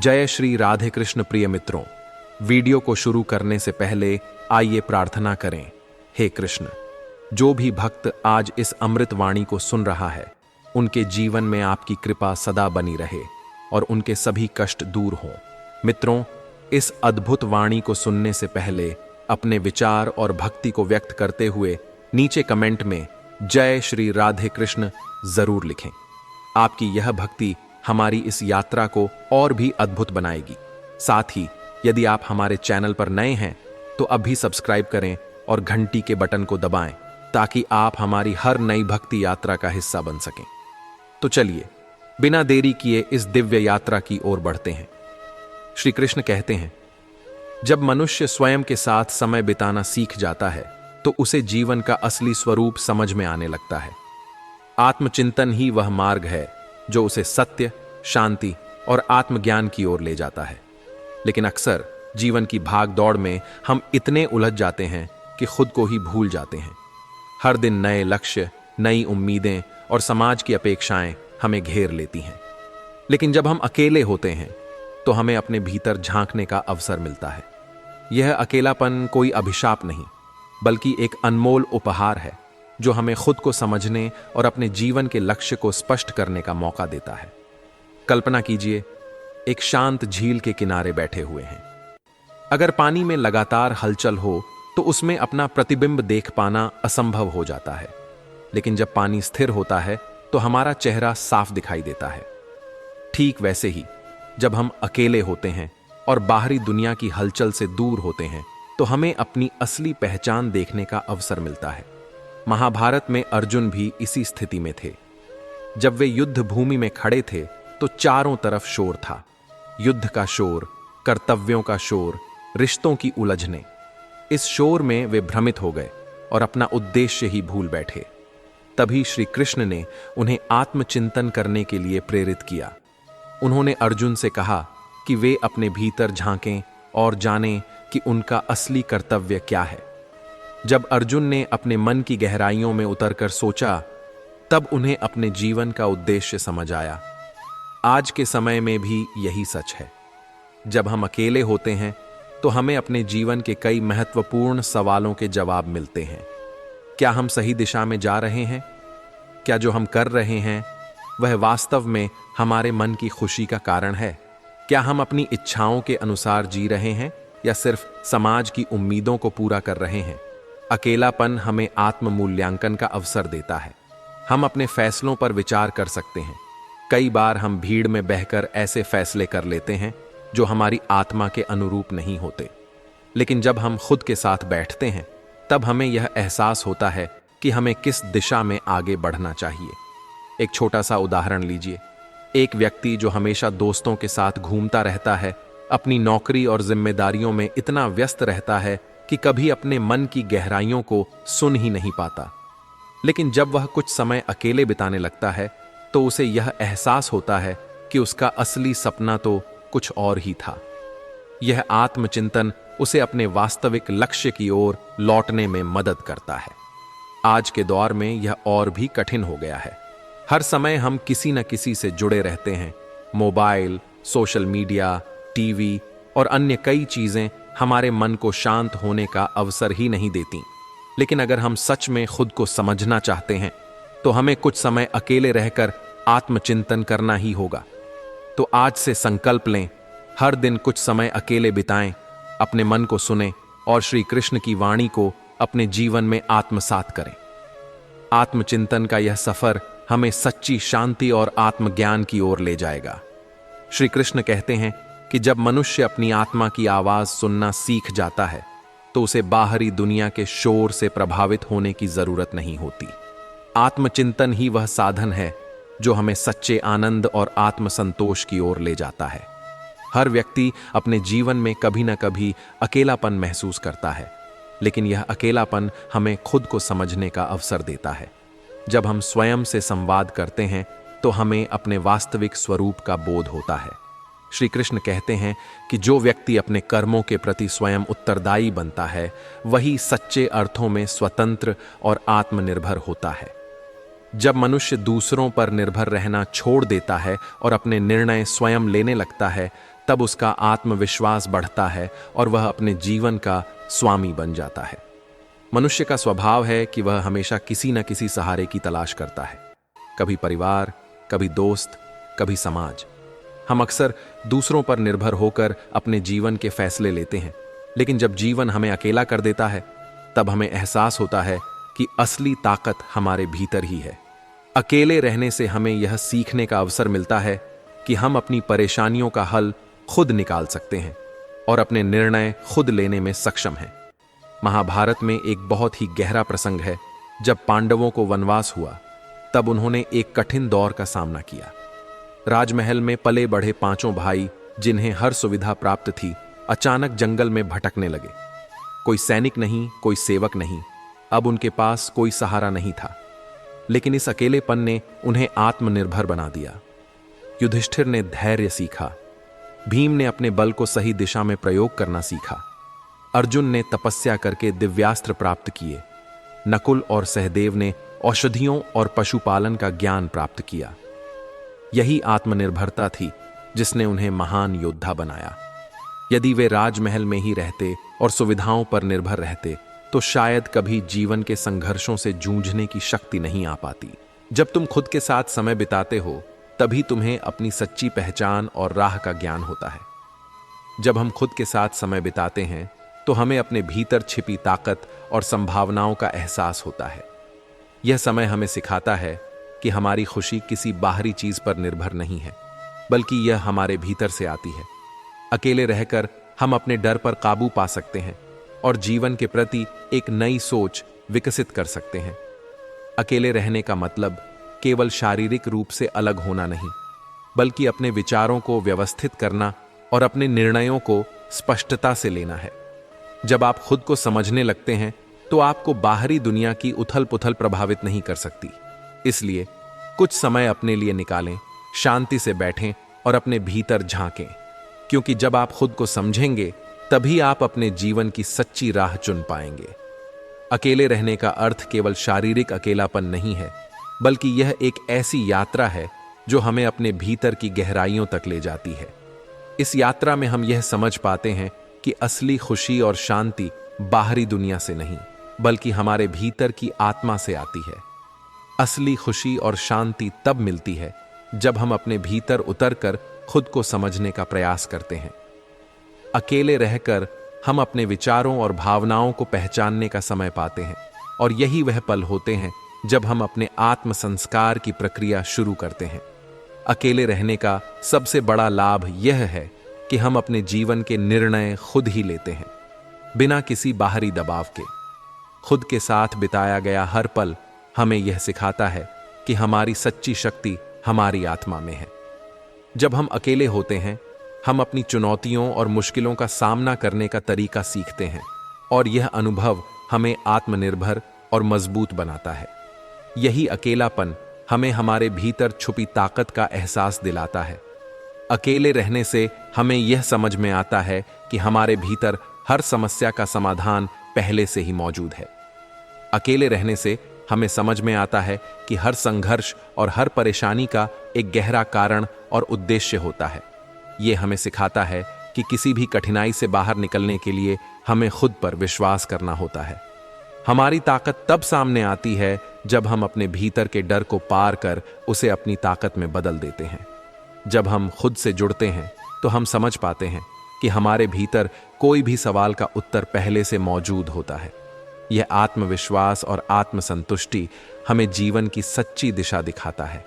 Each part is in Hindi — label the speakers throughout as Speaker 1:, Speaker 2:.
Speaker 1: जय श्री राधे कृष्ण। प्रिय मित्रों, वीडियो को शुरू करने से पहले आइए प्रार्थना करें। हे कृष्ण, जो भी भक्त आज इस अमृत वाणी को सुन रहा है, उनके जीवन में आपकी कृपा सदा बनी रहे और उनके सभी कष्ट दूर हों। मित्रों, इस अद्भुत वाणी को सुनने से पहले अपने विचार और भक्ति को व्यक्त करते हुए नीचे कमेंट में जय श्री राधे कृष्ण जरूर लिखें। आपकी यह भक्ति हमारी इस यात्रा को और भी अद्भुत बनाएगी। साथ ही यदि आप हमारे चैनल पर नए हैं तो अभी सब्सक्राइब करें और घंटी के बटन को दबाएं ताकि आप हमारी हर नई भक्ति यात्रा का हिस्सा बन सकें। तो चलिए बिना देरी किए इस दिव्य यात्रा की ओर बढ़ते हैं। श्री कृष्ण कहते हैं, जब मनुष्य स्वयं के साथ समय बिताना सीख जाता है तो उसे जीवन का असली स्वरूप समझ में आने लगता है। आत्मचिंतन ही वह मार्ग है जो उसे सत्य, शांति और आत्मज्ञान की ओर ले जाता है। लेकिन अक्सर जीवन की भाग दौड़ में हम इतने उलझ जाते हैं कि खुद को ही भूल जाते हैं। हर दिन नए लक्ष्य, नई उम्मीदें और समाज की अपेक्षाएं हमें घेर लेती हैं। लेकिन जब हम अकेले होते हैं तो हमें अपने भीतर झांकने का अवसर मिलता है। यह अकेलापन कोई अभिशाप नहीं, बल्कि एक अनमोल उपहार है जो हमें खुद को समझने और अपने जीवन के लक्ष्य को स्पष्ट करने का मौका देता है। कल्पना कीजिए, एक शांत झील के किनारे बैठे हुए हैं। अगर पानी में लगातार हलचल हो तो उसमें अपना प्रतिबिंब देख पाना असंभव हो जाता है। लेकिन जब पानी स्थिर होता है तो हमारा चेहरा साफ दिखाई देता है। ठीक वैसे ही जब हम अकेले होते हैं और बाहरी दुनिया की हलचल से दूर होते हैं तो हमें अपनी असली पहचान देखने का अवसर मिलता है। महाभारत में अर्जुन भी इसी स्थिति में थे। जब वे युद्ध भूमि में खड़े थे तो चारों तरफ शोर था। युद्ध का शोर, कर्तव्यों का शोर, रिश्तों की उलझने। इस शोर में वे भ्रमित हो गए और अपना उद्देश्य ही भूल बैठे। तभी श्री कृष्ण ने उन्हें आत्मचिंतन करने के लिए प्रेरित किया। उन्होंने अर्जुन से कहा कि वे अपने भीतर झांकें और जानें कि उनका असली कर्तव्य क्या है। जब अर्जुन ने अपने मन की गहराइयों में उतरकर सोचा, तब उन्हें अपने जीवन का उद्देश्य समझ आया। आज के समय में भी यही सच है। जब हम अकेले होते हैं तो हमें अपने जीवन के कई महत्वपूर्ण सवालों के जवाब मिलते हैं। क्या हम सही दिशा में जा रहे हैं? क्या जो हम कर रहे हैं वह वास्तव में हमारे मन की खुशी का कारण है? क्या हम अपनी इच्छाओं के अनुसार जी रहे हैं या सिर्फ समाज की उम्मीदों को पूरा कर रहे हैं? अकेलापन हमें आत्म मूल्यांकन का अवसर देता है। हम अपने फैसलों पर विचार कर सकते हैं। कई बार हम भीड़ में बहकर ऐसे फैसले कर लेते हैं जो हमारी आत्मा के अनुरूप नहीं होते। लेकिन जब हम खुद के साथ बैठते हैं तब हमें यह एहसास होता है कि हमें किस दिशा में आगे बढ़ना चाहिए। एक छोटा सा उदाहरण लीजिए। एक व्यक्ति जो हमेशा दोस्तों के साथ घूमता रहता है, अपनी नौकरी और जिम्मेदारियों में इतना व्यस्त रहता है कि कभी अपने मन की गहराइयों को सुन ही नहीं पाता। लेकिन जब वह कुछ समय अकेले बिताने लगता है तो उसे यह एहसास होता है कि उसका असली सपना तो कुछ और ही था। यह आत्मचिंतन उसे अपने वास्तविक लक्ष्य की ओर लौटने में मदद करता है। आज के दौर में यह और भी कठिन हो गया है। हर समय हम किसी न किसी से जुड़े रहते हैं। मोबाइल, सोशल मीडिया, टीवी और अन्य कई चीजें हमारे मन को शांत होने का अवसर ही नहीं देती। लेकिन अगर हम सच में खुद को समझना चाहते हैं तो हमें कुछ समय अकेले रहकर आत्मचिंतन करना ही होगा। तो आज से संकल्प लें, हर दिन कुछ समय अकेले बिताएं, अपने मन को सुनें और श्री कृष्ण की वाणी को अपने जीवन में आत्मसात करें। आत्मचिंतन का यह सफर हमें सच्ची शांति और आत्मज्ञान की ओर ले जाएगा। श्री कृष्ण कहते हैं कि जब मनुष्य अपनी आत्मा की आवाज सुनना सीख जाता है तो उसे बाहरी दुनिया के शोर से प्रभावित होने की जरूरत नहीं होती। आत्मचिंतन ही वह साधन है जो हमें सच्चे आनंद और आत्मसंतोष की ओर ले जाता है। हर व्यक्ति अपने जीवन में कभी न कभी अकेलापन महसूस करता है, लेकिन यह अकेलापन हमें खुद को समझने का अवसर देता है। जब हम स्वयं से संवाद करते हैं तो हमें अपने वास्तविक स्वरूप का बोध होता है। श्री कृष्ण कहते हैं कि जो व्यक्ति अपने कर्मों के प्रति स्वयं उत्तरदायी बनता है वही सच्चे अर्थों में स्वतंत्र और आत्मनिर्भर होता है। जब मनुष्य दूसरों पर निर्भर रहना छोड़ देता है और अपने निर्णय स्वयं लेने लगता है, तब उसका आत्मविश्वास बढ़ता है और वह अपने जीवन का स्वामी बन जाता है। मनुष्य का स्वभाव है कि वह हमेशा किसी न किसी सहारे की तलाश करता है, कभी परिवार, कभी दोस्त, कभी समाज। हम अक्सर दूसरों पर निर्भर होकर अपने जीवन के फैसले लेते हैं, लेकिन जब जीवन हमें अकेला कर देता है, तब हमें एहसास होता है कि असली ताकत हमारे भीतर ही है। अकेले रहने से हमें यह सीखने का अवसर मिलता है कि हम अपनी परेशानियों का हल खुद निकाल सकते हैं और अपने निर्णय खुद लेने में सक्षम हैं। महाभारत में एक बहुत ही गहरा प्रसंग है। जब पांडवों को वनवास हुआ, तब उन्होंने एक कठिन दौर का सामना किया। राजमहल में पले बढ़े पांचों भाई, जिन्हें हर सुविधा प्राप्त थी, अचानक जंगल में भटकने लगे। कोई सैनिक नहीं, कोई सेवक नहीं, अब उनके पास कोई सहारा नहीं था। लेकिन इस अकेलेपन ने उन्हें आत्मनिर्भर बना दिया। युधिष्ठिर ने धैर्य सीखा, भीम ने अपने बल को सही दिशा में प्रयोग करना सीखा, अर्जुन ने तपस्या करके दिव्यास्त्र प्राप्त किए, नकुल और सहदेव ने औषधियों और पशुपालन का ज्ञान प्राप्त किया। यही आत्मनिर्भरता थी जिसने उन्हें महान योद्धा बनाया। यदि वे राजमहल में ही रहते और सुविधाओं पर निर्भर रहते, तो शायद कभी जीवन के संघर्षों से जूझने की शक्ति नहीं आ पाती। जब तुम खुद के साथ समय बिताते हो, तभी तुम्हें अपनी सच्ची पहचान और राह का ज्ञान होता है। जब हम खुद के साथ समय बिताते हैं, तो हमें अपने भीतर छिपी ताकत और संभावनाओं का एहसास होता है। यह समय हमें सिखाता है कि हमारी खुशी किसी बाहरी चीज पर निर्भर नहीं है, बल्कि यह हमारे भीतर से आती है। अकेले रहकर हम अपने डर पर काबू पा सकते हैं और जीवन के प्रति एक नई सोच विकसित कर सकते हैं। अकेले रहने का मतलब केवल शारीरिक रूप से अलग होना नहीं, बल्कि अपने विचारों को व्यवस्थित करना और अपने निर्णयों को स्पष्टता से लेना है। जब आप खुद को समझने लगते हैं, तो आपको बाहरी दुनिया की उथल पुथल प्रभावित नहीं कर सकती। इसलिए कुछ समय अपने लिए निकालें, शांति से बैठें और अपने भीतर झांकें, क्योंकि जब आप खुद को समझेंगे, तभी आप अपने जीवन की सच्ची राह चुन पाएंगे। अकेले रहने का अर्थ केवल शारीरिक अकेलापन नहीं है, बल्कि यह एक ऐसी यात्रा है जो हमें अपने भीतर की गहराइयों तक ले जाती है। इस यात्रा में हम यह समझ पाते हैं कि असली खुशी और शांति बाहरी दुनिया से नहीं, बल्कि हमारे भीतर की आत्मा से आती है। असली खुशी और शांति तब मिलती है जब हम अपने भीतर उतरकर खुद को समझने का प्रयास करते हैं। अकेले रहकर हम अपने विचारों और भावनाओं को पहचानने का समय पाते हैं, और यही वह पल होते हैं जब हम अपने आत्म संस्कार की प्रक्रिया शुरू करते हैं। अकेले रहने का सबसे बड़ा लाभ यह है कि हम अपने जीवन के निर्णय खुद ही लेते हैं, बिना किसी बाहरी दबाव के। खुद के साथ बिताया गया हर पल हमें यह सिखाता है कि हमारी सच्ची शक्ति हमारी आत्मा में है। जब हम अकेले होते हैं, हम अपनी चुनौतियों और मुश्किलों का सामना करने का तरीका सीखते हैं, और यह अनुभव हमें आत्मनिर्भर और मजबूत बनाता है। यही अकेलापन हमें हमारे भीतर छुपी ताकत का एहसास दिलाता है। अकेले रहने से हमें यह समझ में आता है कि हमारे भीतर हर समस्या का समाधान पहले से ही मौजूद है। अकेले रहने से हमें समझ में आता है कि हर संघर्ष और हर परेशानी का एक गहरा कारण और उद्देश्य होता है। यह हमें सिखाता है कि किसी भी कठिनाई से बाहर निकलने के लिए हमें खुद पर विश्वास करना होता है। हमारी ताकत तब सामने आती है जब हम अपने भीतर के डर को पार कर उसे अपनी ताकत में बदल देते हैं। जब हम खुद से जुड़ते हैं, तो हम समझ पाते हैं कि हमारे भीतर कोई भी सवाल का उत्तर पहले से मौजूद होता है। यह आत्मविश्वास और आत्मसंतुष्टि हमें जीवन की सच्ची दिशा दिखाता है।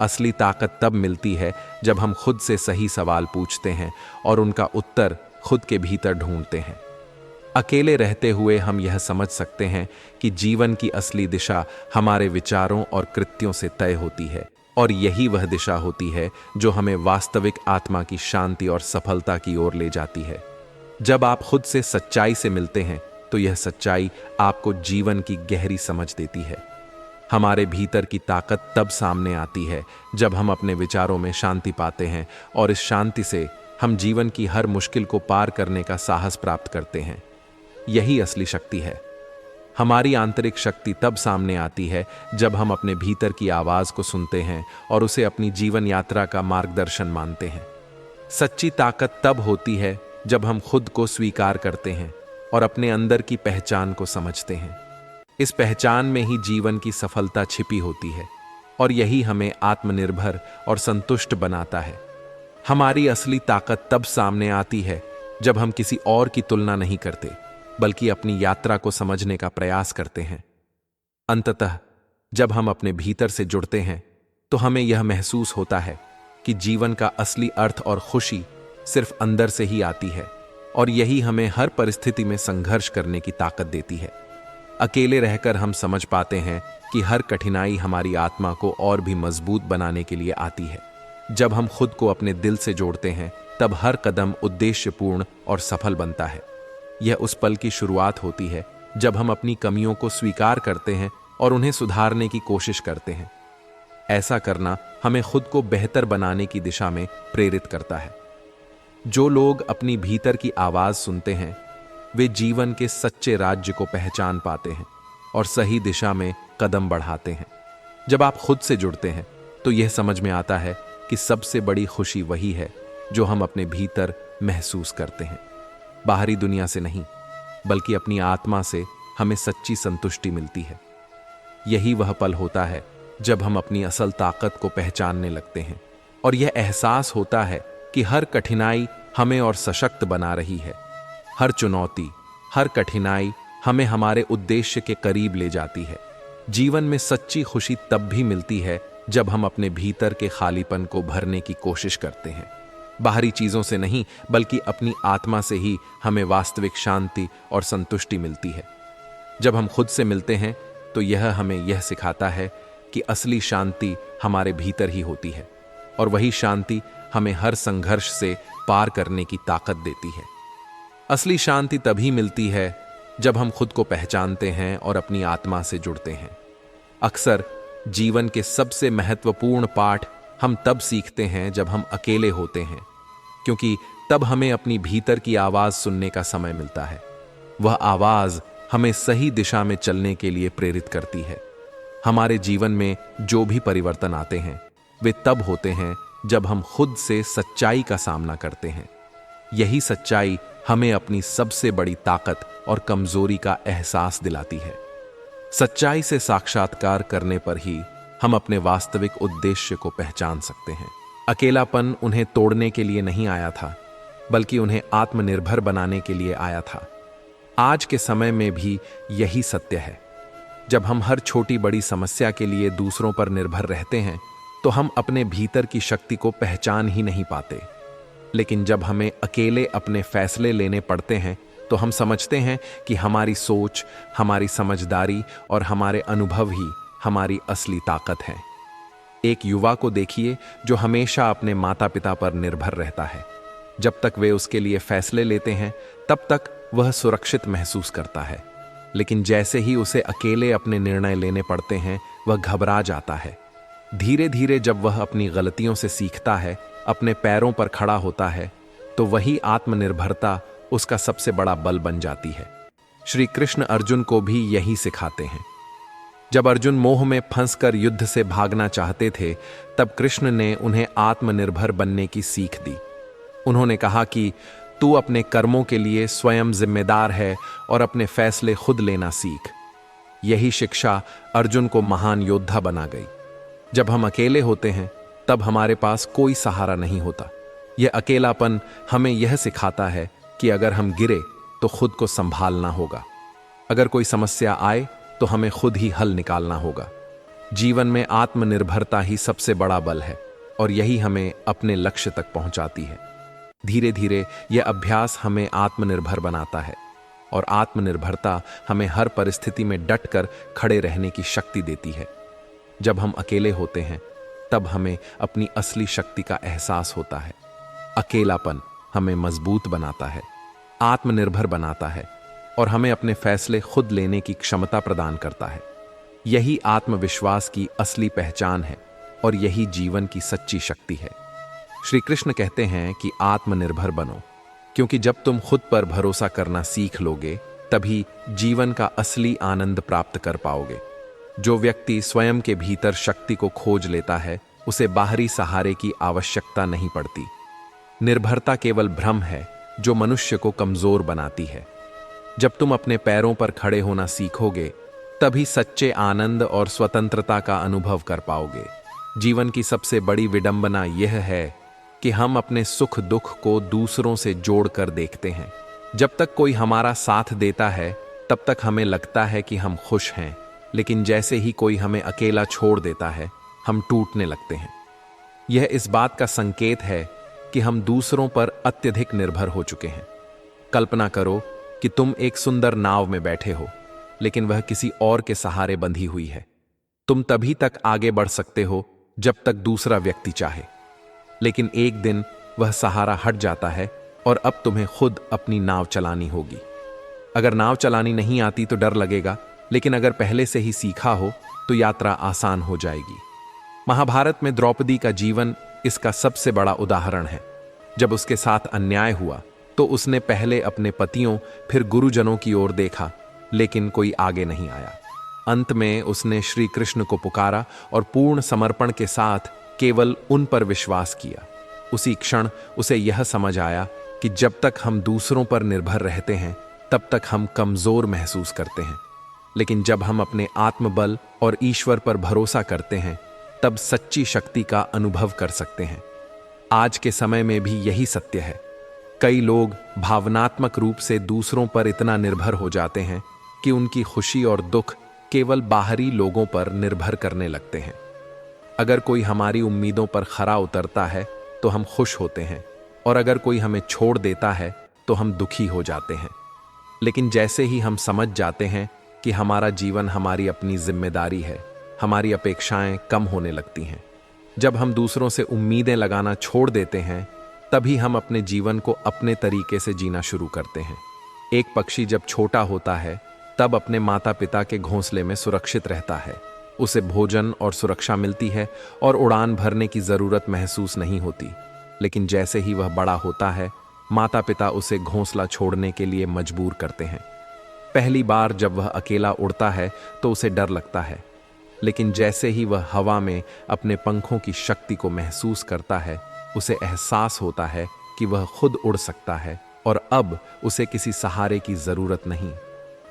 Speaker 1: असली ताकत तब मिलती है जब हम खुद से सही सवाल पूछते हैं और उनका उत्तर खुद के भीतर ढूंढते हैं। अकेले रहते हुए हम यह समझ सकते हैं कि जीवन की असली दिशा हमारे विचारों और कृत्यों से तय होती है, और यही वह दिशा होती है जो हमें वास्तविक आत्मा की शांति और सफलता की ओर ले जाती है। जब आप खुद से सच्चाई से मिलते हैं, तो यह सच्चाई आपको जीवन की गहरी समझ देती है। हमारे भीतर की ताकत तब सामने आती है जब हम अपने विचारों में शांति पाते हैं, और इस शांति से हम जीवन की हर मुश्किल को पार करने का साहस प्राप्त करते हैं। यही असली शक्ति है। हमारी आंतरिक शक्ति तब सामने आती है जब हम अपने भीतर की आवाज को सुनते हैं और उसे अपनी जीवन यात्रा का मार्गदर्शन मानते हैं। सच्ची ताकत तब होती है जब हम खुद को स्वीकार करते हैं और अपने अंदर की पहचान को समझते हैं। इस पहचान में ही जीवन की सफलता छिपी होती है और यही हमें आत्मनिर्भर और संतुष्ट बनाता है। हमारी असली ताकत तब सामने आती है जब हम किसी और की तुलना नहीं करते, बल्कि अपनी यात्रा को समझने का प्रयास करते हैं। अंततः जब हम अपने भीतर से जुड़ते हैं तो हमें यह महसूस होता है कि जीवन का असली अर्थ और खुशी सिर्फ अंदर से ही आती है, और यही हमें हर परिस्थिति में संघर्ष करने की ताकत देती है। अकेले रहकर हम समझ पाते हैं कि हर कठिनाई हमारी आत्मा को और भी मजबूत बनाने के लिए आती है। जब हम खुद को अपने दिल से जोड़ते हैं तब हर कदम उद्देश्यपूर्ण और सफल बनता है। यह उस पल की शुरुआत होती है जब हम अपनी कमियों को स्वीकार करते हैं और उन्हें सुधारने की कोशिश करते हैं। ऐसा करना हमें खुद को बेहतर बनाने की दिशा में प्रेरित करता है। जो लोग अपनी भीतर की आवाज सुनते हैं वे जीवन के सच्चे राज्य को पहचान पाते हैं और सही दिशा में कदम बढ़ाते हैं। जब आप खुद से जुड़ते हैं तो यह समझ में आता है कि सबसे बड़ी खुशी वही है जो हम अपने भीतर महसूस करते हैं। बाहरी दुनिया से नहीं, बल्कि अपनी आत्मा से हमें सच्ची संतुष्टि मिलती है। यही वह पल होता है जब हम अपनी असल ताकत को पहचानने लगते हैं और यह एहसास होता है कि हर कठिनाई हमें और सशक्त बना रही है। हर चुनौती, हर कठिनाई हमें हमारे उद्देश्य के करीब ले जाती है। जीवन में सच्ची खुशी तब भी मिलती है जब हम अपने भीतर के खालीपन को भरने की कोशिश करते हैं। बाहरी चीजों से नहीं, बल्कि अपनी आत्मा से ही हमें वास्तविक शांति और संतुष्टि मिलती है। जब हम खुद से मिलते हैं तो यह हमें यह सिखाता है कि असली शांति हमारे भीतर ही होती है और वही शांति हमें हर संघर्ष से पार करने की ताकत देती है। असली शांति तभी मिलती है जब हम खुद को पहचानते हैं और अपनी आत्मा से जुड़ते हैं। अक्सर जीवन के सबसे महत्वपूर्ण पाठ हम तब सीखते हैं जब हम अकेले होते हैं, क्योंकि तब हमें अपनी भीतर की आवाज सुनने का समय मिलता है। वह आवाज हमें सही दिशा में चलने के लिए प्रेरित करती है। हमारे जीवन में जो भी परिवर्तन आते हैं वे तब होते हैं जब हम खुद से सच्चाई का सामना करते हैं। यही सच्चाई हमें अपनी सबसे बड़ी ताकत और कमजोरी का एहसास दिलाती है। सच्चाई से साक्षात्कार करने पर ही हम अपने वास्तविक उद्देश्य को पहचान सकते हैं। अकेलापन उन्हें तोड़ने के लिए नहीं आया था, बल्कि उन्हें आत्मनिर्भर बनाने के लिए आया था। आज के समय में भी यही सत्य है। जब हम हर छोटी बड़ी समस्या के लिए दूसरों पर निर्भर रहते हैं तो हम अपने भीतर की शक्ति को पहचान ही नहीं पाते। लेकिन जब हमें अकेले अपने फैसले लेने पड़ते हैं तो हम समझते हैं कि हमारी सोच, हमारी समझदारी और हमारे अनुभव ही हमारी असली ताकत है। एक युवा को देखिए जो हमेशा अपने माता पिता पर निर्भर रहता है। जब तक वे उसके लिए फैसले लेते हैं तब तक वह सुरक्षित महसूस करता है, लेकिन जैसे ही उसे अकेले अपने निर्णय लेने पड़ते हैं वह घबरा जाता है। धीरे धीरे जब वह अपनी गलतियों से सीखता है, अपने पैरों पर खड़ा होता है, तो वही आत्मनिर्भरता उसका सबसे बड़ा बल बन जाती है। श्री कृष्ण अर्जुन को भी यही सिखाते हैं। जब अर्जुन मोह में फंसकर युद्ध से भागना चाहते थे तब कृष्ण ने उन्हें आत्मनिर्भर बनने की सीख दी। उन्होंने कहा कि तू अपने कर्मों के लिए स्वयं जिम्मेदार है और अपने फैसले खुद लेना सीख। यही शिक्षा अर्जुन को महान योद्धा बना गई। जब हम अकेले होते हैं तब हमारे पास कोई सहारा नहीं होता। यह अकेलापन हमें यह सिखाता है कि अगर हम गिरे तो खुद को संभालना होगा। अगर कोई समस्या आए तो हमें खुद ही हल निकालना होगा। जीवन में आत्मनिर्भरता ही सबसे बड़ा बल है और यही हमें अपने लक्ष्य तक पहुंचाती है। धीरे धीरे यह अभ्यास हमें आत्मनिर्भर बनाता है और आत्मनिर्भरता हमें हर परिस्थिति में डटकर खड़े रहने की शक्ति देती है। जब हम अकेले होते हैं तब हमें अपनी असली शक्ति का एहसास होता है। अकेलापन हमें मजबूत बनाता है, आत्मनिर्भर बनाता है और हमें अपने फैसले खुद लेने की क्षमता प्रदान करता है। यही आत्मविश्वास की असली पहचान है और यही जीवन की सच्ची शक्ति है। श्री कृष्ण कहते हैं कि आत्मनिर्भर बनो, क्योंकि जब तुम खुद पर भरोसा करना सीख लोगे तभी जीवन का असली आनंद प्राप्त कर पाओगे। जो व्यक्ति स्वयं के भीतर शक्ति को खोज लेता है, उसे बाहरी सहारे की आवश्यकता नहीं पड़ती। निर्भरता केवल भ्रम है जो मनुष्य को कमजोर बनाती है। जब तुम अपने पैरों पर खड़े होना सीखोगे, तभी सच्चे आनंद और स्वतंत्रता का अनुभव कर पाओगे। जीवन की सबसे बड़ी विडंबना यह है कि हम अपने सुख दुख को दूसरों से जोड़कर देखते हैं। जब तक कोई हमारा साथ देता है, तब तक हमें लगता है कि हम खुश हैं, लेकिन जैसे ही कोई हमें अकेला छोड़ देता है, हम टूटने लगते हैं। यह इस बात का संकेत है कि हम दूसरों पर अत्यधिक निर्भर हो चुके हैं। कल्पना करो कि तुम एक सुंदर नाव में बैठे हो, लेकिन वह किसी और के सहारे बंधी हुई है। तुम तभी तक आगे बढ़ सकते हो जब तक दूसरा व्यक्ति चाहे, लेकिन एक दिन वह सहारा हट जाता है और अब तुम्हें खुद अपनी नाव चलानी होगी। अगर नाव चलानी नहीं आती तो डर लगेगा, लेकिन अगर पहले से ही सीखा हो तो यात्रा आसान हो जाएगी। महाभारत में द्रौपदी का जीवन इसका सबसे बड़ा उदाहरण है। जब उसके साथ अन्याय हुआ तो उसने पहले अपने पतियों, फिर गुरुजनों की ओर देखा, लेकिन कोई आगे नहीं आया। अंत में उसने श्री कृष्ण को पुकारा और पूर्ण समर्पण के साथ केवल उन पर विश्वास किया। उसी क्षण उसे यह समझ आया कि जब तक हम दूसरों पर निर्भर रहते हैं, तब तक हम कमजोर महसूस करते हैं, लेकिन जब हम अपने आत्मबल और ईश्वर पर भरोसा करते हैं, तब सच्ची शक्ति का अनुभव कर सकते हैं। आज के समय में भी यही सत्य है। कई लोग भावनात्मक रूप से दूसरों पर इतना निर्भर हो जाते हैं कि उनकी खुशी और दुख केवल बाहरी लोगों पर निर्भर करने लगते हैं। अगर कोई हमारी उम्मीदों पर खरा उतरता है तो हम खुश होते हैं, और अगर कोई हमें छोड़ देता है तो हम दुखी हो जाते हैं। लेकिन जैसे ही हम समझ जाते हैं कि हमारा जीवन हमारी अपनी जिम्मेदारी है, हमारी अपेक्षाएं कम होने लगती हैं। जब हम दूसरों से उम्मीदें लगाना छोड़ देते हैं, तभी हम अपने जीवन को अपने तरीके से जीना शुरू करते हैं। एक पक्षी जब छोटा होता है, तब अपने माता पिता के घोंसले में सुरक्षित रहता है। उसे भोजन और सुरक्षा मिलती है और उड़ान भरने की जरूरत महसूस नहीं होती। लेकिन जैसे ही वह बड़ा होता है, माता पिता उसे घोंसला छोड़ने के लिए मजबूर करते हैं। पहली बार जब वह अकेला उड़ता है तो उसे डर लगता है, लेकिन जैसे ही वह हवा में अपने पंखों की शक्ति को महसूस करता है, उसे एहसास होता है कि वह खुद उड़ सकता है और अब उसे किसी सहारे की जरूरत नहीं।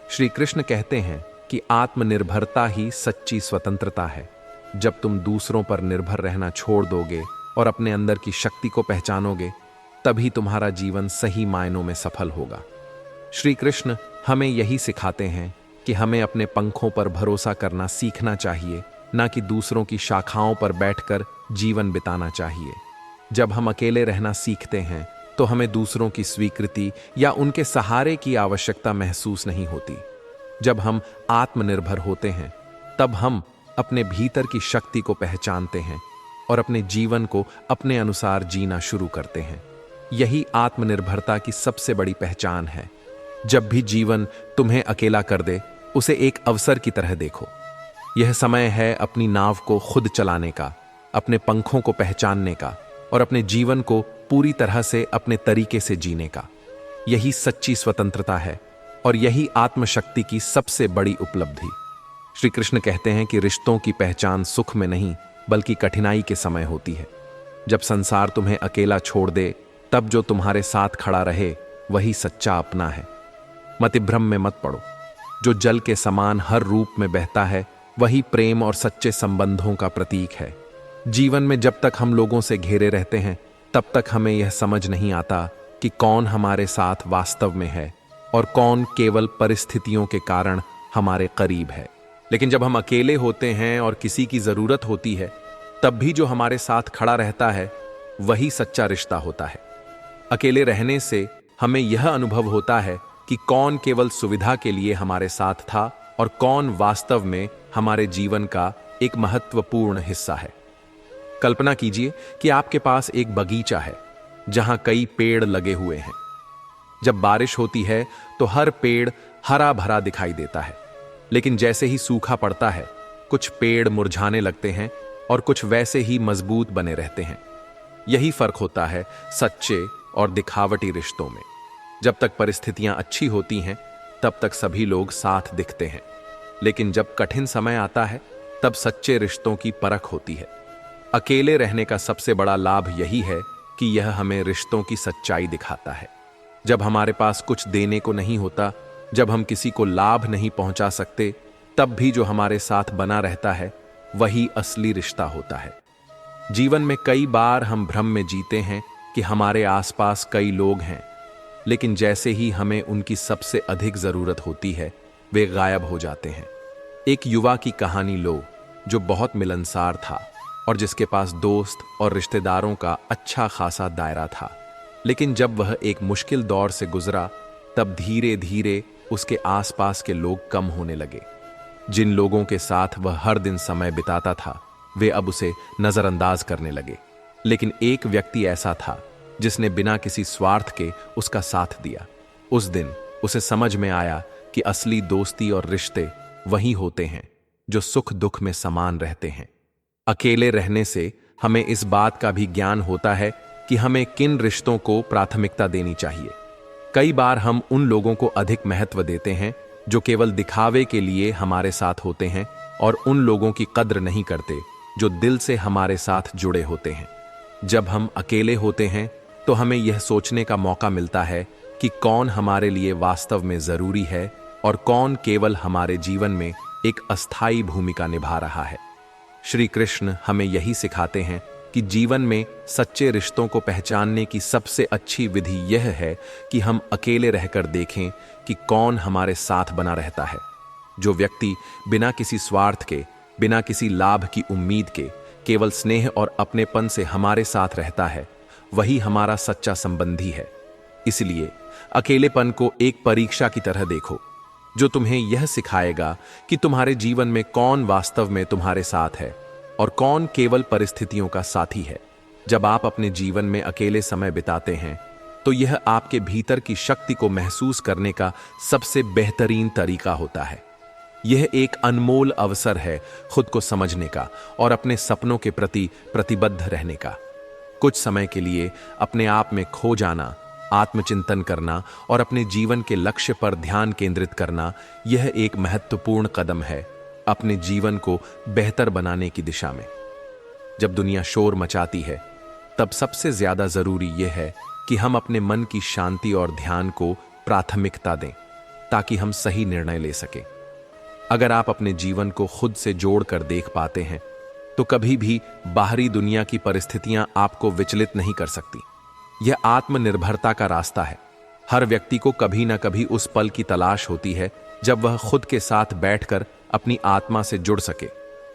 Speaker 1: श्री कृष्ण कहते हैं कि आत्मनिर्भरता ही सच्ची स्वतंत्रता है। जब तुम दूसरों पर निर्भर रहना छोड़ दोगे और अपने अंदर की शक्ति को पहचानोगे, तभी तुम्हारा जीवन सही मायनों में सफल होगा। श्री कृष्ण हमें यही सिखाते हैं कि हमें अपने पंखों पर भरोसा करना सीखना चाहिए, ना कि दूसरों की शाखाओं पर बैठकर जीवन बिताना चाहिए। जब हम अकेले रहना सीखते हैं तो हमें दूसरों की स्वीकृति या उनके सहारे की आवश्यकता महसूस नहीं होती। जब हम आत्मनिर्भर होते हैं, तब हम अपने भीतर की शक्ति को पहचानते हैं और अपने जीवन को अपने अनुसार जीना शुरू करते हैं। यही आत्मनिर्भरता की सबसे बड़ी पहचान है। जब भी जीवन तुम्हें अकेला कर दे, उसे एक अवसर की तरह देखो। यह समय है अपनी नाव को खुद चलाने का, अपने पंखों को पहचानने का और अपने जीवन को पूरी तरह से अपने तरीके से जीने का। यही सच्ची स्वतंत्रता है और यही आत्मशक्ति की सबसे बड़ी उपलब्धि। श्री कृष्ण कहते हैं कि रिश्तों की पहचान सुख में नहीं, बल्कि कठिनाई के समय होती है। जब संसार तुम्हें अकेला छोड़ दे, तब जो तुम्हारे साथ खड़ा रहे, वही सच्चा अपना है। मतिभ्रम में मत पड़ो। जो जल के समान हर रूप में बहता है, वही प्रेम और सच्चे संबंधों का प्रतीक है। जीवन में जब तक हम लोगों से घेरे रहते हैं, तब तक हमें यह समझ नहीं आता कि कौन हमारे साथ वास्तव में है और कौन केवल परिस्थितियों के कारण हमारे करीब है। लेकिन जब हम अकेले होते हैं और किसी की जरूरत होती है, तब भी जो हमारे साथ खड़ा रहता है, वही सच्चा रिश्ता होता है। अकेले रहने से हमें यह अनुभव होता है कि कौन केवल सुविधा के लिए हमारे साथ था और कौन वास्तव में हमारे जीवन का एक महत्वपूर्ण हिस्सा है। कल्पना कीजिए कि आपके पास एक बगीचा है जहां कई पेड़ लगे हुए हैं। जब बारिश होती है तो हर पेड़ हरा भरा दिखाई देता है, लेकिन जैसे ही सूखा पड़ता है, कुछ पेड़ मुरझाने लगते हैं और कुछ वैसे ही मजबूत बने रहते हैं। यही फर्क होता है सच्चे और दिखावटी रिश्तों में। जब तक परिस्थितियां अच्छी होती हैं, तब तक सभी लोग साथ दिखते हैं, लेकिन जब कठिन समय आता है तब सच्चे रिश्तों की परख होती है। अकेले रहने का सबसे बड़ा लाभ यही है कि यह हमें रिश्तों की सच्चाई दिखाता है। जब हमारे पास कुछ देने को नहीं होता, जब हम किसी को लाभ नहीं पहुंचा सकते, तब भी जो हमारे साथ बना रहता है वही असली रिश्ता होता है। जीवन में कई बार हम भ्रम में जीते हैं कि हमारे आसपास कई लोग हैं, लेकिन जैसे ही हमें उनकी सबसे अधिक जरूरत होती है वे गायब हो जाते हैं। एक युवा की कहानी लो, जो बहुत मिलनसार था और जिसके पास दोस्त और रिश्तेदारों का अच्छा खासा दायरा था, लेकिन जब वह एक मुश्किल दौर से गुजरा तब धीरे धीरे उसके आसपास के लोग कम होने लगे। जिन लोगों के साथ वह हर दिन समय बिताता था वे अब उसे नजरअंदाज करने लगे, लेकिन एक व्यक्ति ऐसा था जिसने बिना किसी स्वार्थ के उसका साथ दिया। उस दिन उसे समझ में आया कि असली दोस्ती और रिश्ते वही होते हैं जो सुख दुख में समान रहते हैं। अकेले रहने से हमें इस बात का भी ज्ञान होता है कि हमें किन रिश्तों को प्राथमिकता देनी चाहिए। कई बार हम उन लोगों को अधिक महत्व देते हैं जो केवल दिखावे के लिए हमारे साथ होते हैं, और उन लोगों की कद्र नहीं करते जो दिल से हमारे साथ जुड़े होते हैं। जब हम अकेले होते हैं तो हमें यह सोचने का मौका मिलता है कि कौन हमारे लिए वास्तव में जरूरी है और कौन केवल हमारे जीवन में एक अस्थायी भूमिका निभा रहा है। श्री कृष्ण हमें यही सिखाते हैं कि जीवन में सच्चे रिश्तों को पहचानने की सबसे अच्छी विधि यह है कि हम अकेले रहकर देखें कि कौन हमारे साथ बना रहता है। जो व्यक्ति बिना किसी स्वार्थ के, बिना किसी लाभ की उम्मीद के, केवल स्नेह और अपनेपन से हमारे साथ रहता है, वही हमारा सच्चा संबंधी है। इसलिए अकेलेपन को एक परीक्षा की तरह देखो, जो तुम्हें यह सिखाएगा कि तुम्हारे जीवन में कौन वास्तव में तुम्हारे साथ है और कौन केवल परिस्थितियों का साथी है। जब आप अपने जीवन में अकेले समय बिताते हैं तो यह आपके भीतर की शक्ति को महसूस करने का सबसे बेहतरीन तरीका होता है। यह एक अनमोल अवसर है खुद को समझने का और अपने सपनों के प्रति प्रतिबद्ध रहने का। कुछ समय के लिए अपने आप में खो जाना, आत्मचिंतन करना और अपने जीवन के लक्ष्य पर ध्यान केंद्रित करना, यह एक महत्वपूर्ण कदम है अपने जीवन को बेहतर बनाने की दिशा में। जब दुनिया शोर मचाती है तब सबसे ज्यादा जरूरी यह है कि हम अपने मन की शांति और ध्यान को प्राथमिकता दें, ताकि हम सही निर्णय ले सकें। अगर आप अपने जीवन को खुद से जोड़कर देख पाते हैं तो कभी भी बाहरी दुनिया की परिस्थितियां आपको विचलित नहीं कर सकती। यह आत्मनिर्भरता का रास्ता है। हर व्यक्ति को कभी ना कभी उस पल की तलाश होती है जब वह खुद के साथ बैठकर अपनी आत्मा से जुड़ सके,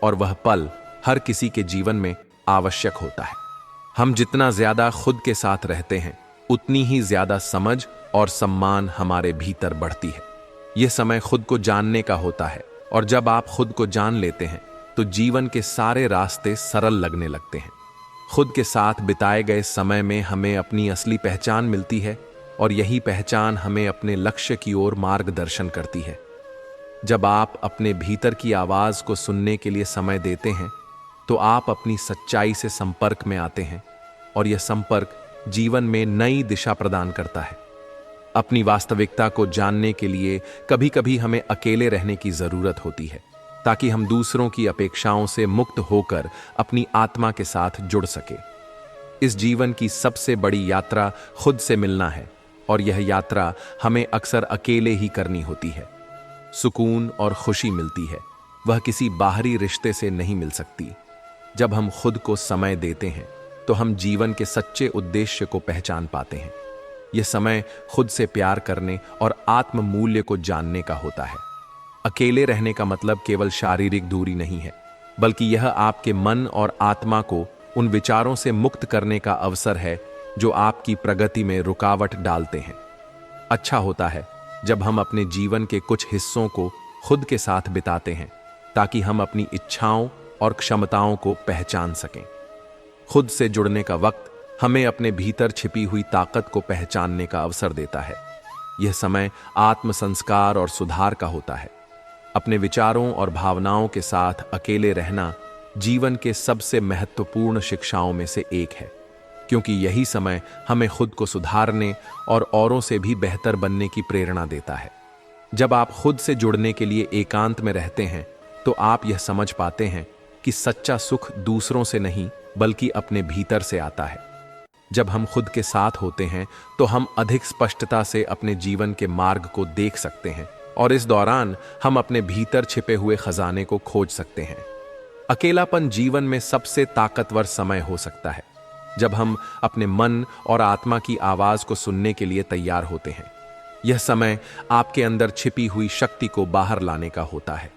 Speaker 1: और वह पल हर किसी के जीवन में आवश्यक होता है। हम जितना ज्यादा खुद के साथ रहते हैं उतनी ही ज्यादा समझ और सम्मान हमारे भीतर बढ़ती है। यह समय खुद को जानने का होता है, और जब आप खुद को जान लेते हैं तो जीवन के सारे रास्ते सरल लगने लगते हैं। खुद के साथ बिताए गए समय में हमें अपनी असली पहचान मिलती है, और यही पहचान हमें अपने लक्ष्य की ओर मार्गदर्शन करती है। जब आप अपने भीतर की आवाज को सुनने के लिए समय देते हैं तो आप अपनी सच्चाई से संपर्क में आते हैं, और यह संपर्क जीवन में नई दिशा प्रदान करता है। अपनी वास्तविकता को जानने के लिए कभी कभी हमें अकेले रहने की जरूरत होती है, ताकि हम दूसरों की अपेक्षाओं से मुक्त होकर अपनी आत्मा के साथ जुड़ सके। इस जीवन की सबसे बड़ी यात्रा खुद से मिलना है, और यह यात्रा हमें अक्सर अकेले ही करनी होती है। सुकून और खुशी मिलती है, वह किसी बाहरी रिश्ते से नहीं मिल सकती। जब हम खुद को समय देते हैं तो हम जीवन के सच्चे उद्देश्य को पहचान पाते हैं। यह समय खुद से प्यार करने और आत्म मूल्य को जानने का होता है। अकेले रहने का मतलब केवल शारीरिक दूरी नहीं है, बल्कि यह आपके मन और आत्मा को उन विचारों से मुक्त करने का अवसर है जो आपकी प्रगति में रुकावट डालते हैं। अच्छा होता है जब हम अपने जीवन के कुछ हिस्सों को खुद के साथ बिताते हैं, ताकि हम अपनी इच्छाओं और क्षमताओं को पहचान सकें। खुद से जुड़ने का वक्त हमें अपने भीतर छिपी हुई ताकत को पहचानने का अवसर देता है। यह समय आत्म संस्कार और सुधार का होता है। अपने विचारों और भावनाओं के साथ अकेले रहना जीवन के सबसे महत्वपूर्ण शिक्षाओं में से एक है, क्योंकि यही समय हमें खुद को सुधारने और औरों से भी बेहतर बनने की प्रेरणा देता है। जब आप खुद से जुड़ने के लिए एकांत में रहते हैं तो आप यह समझ पाते हैं कि सच्चा सुख दूसरों से नहीं बल्कि अपने भीतर से आता है। जब हम खुद के साथ होते हैं तो हम अधिक स्पष्टता से अपने जीवन के मार्ग को देख सकते हैं और इस दौरान हम अपने भीतर छिपे हुए खजाने को खोज सकते हैं। अकेलापन जीवन में सबसे ताकतवर समय हो सकता है, जब हम अपने मन और आत्मा की आवाज को सुनने के लिए तैयार होते हैं। यह समय आपके अंदर छिपी हुई शक्ति को बाहर लाने का होता है।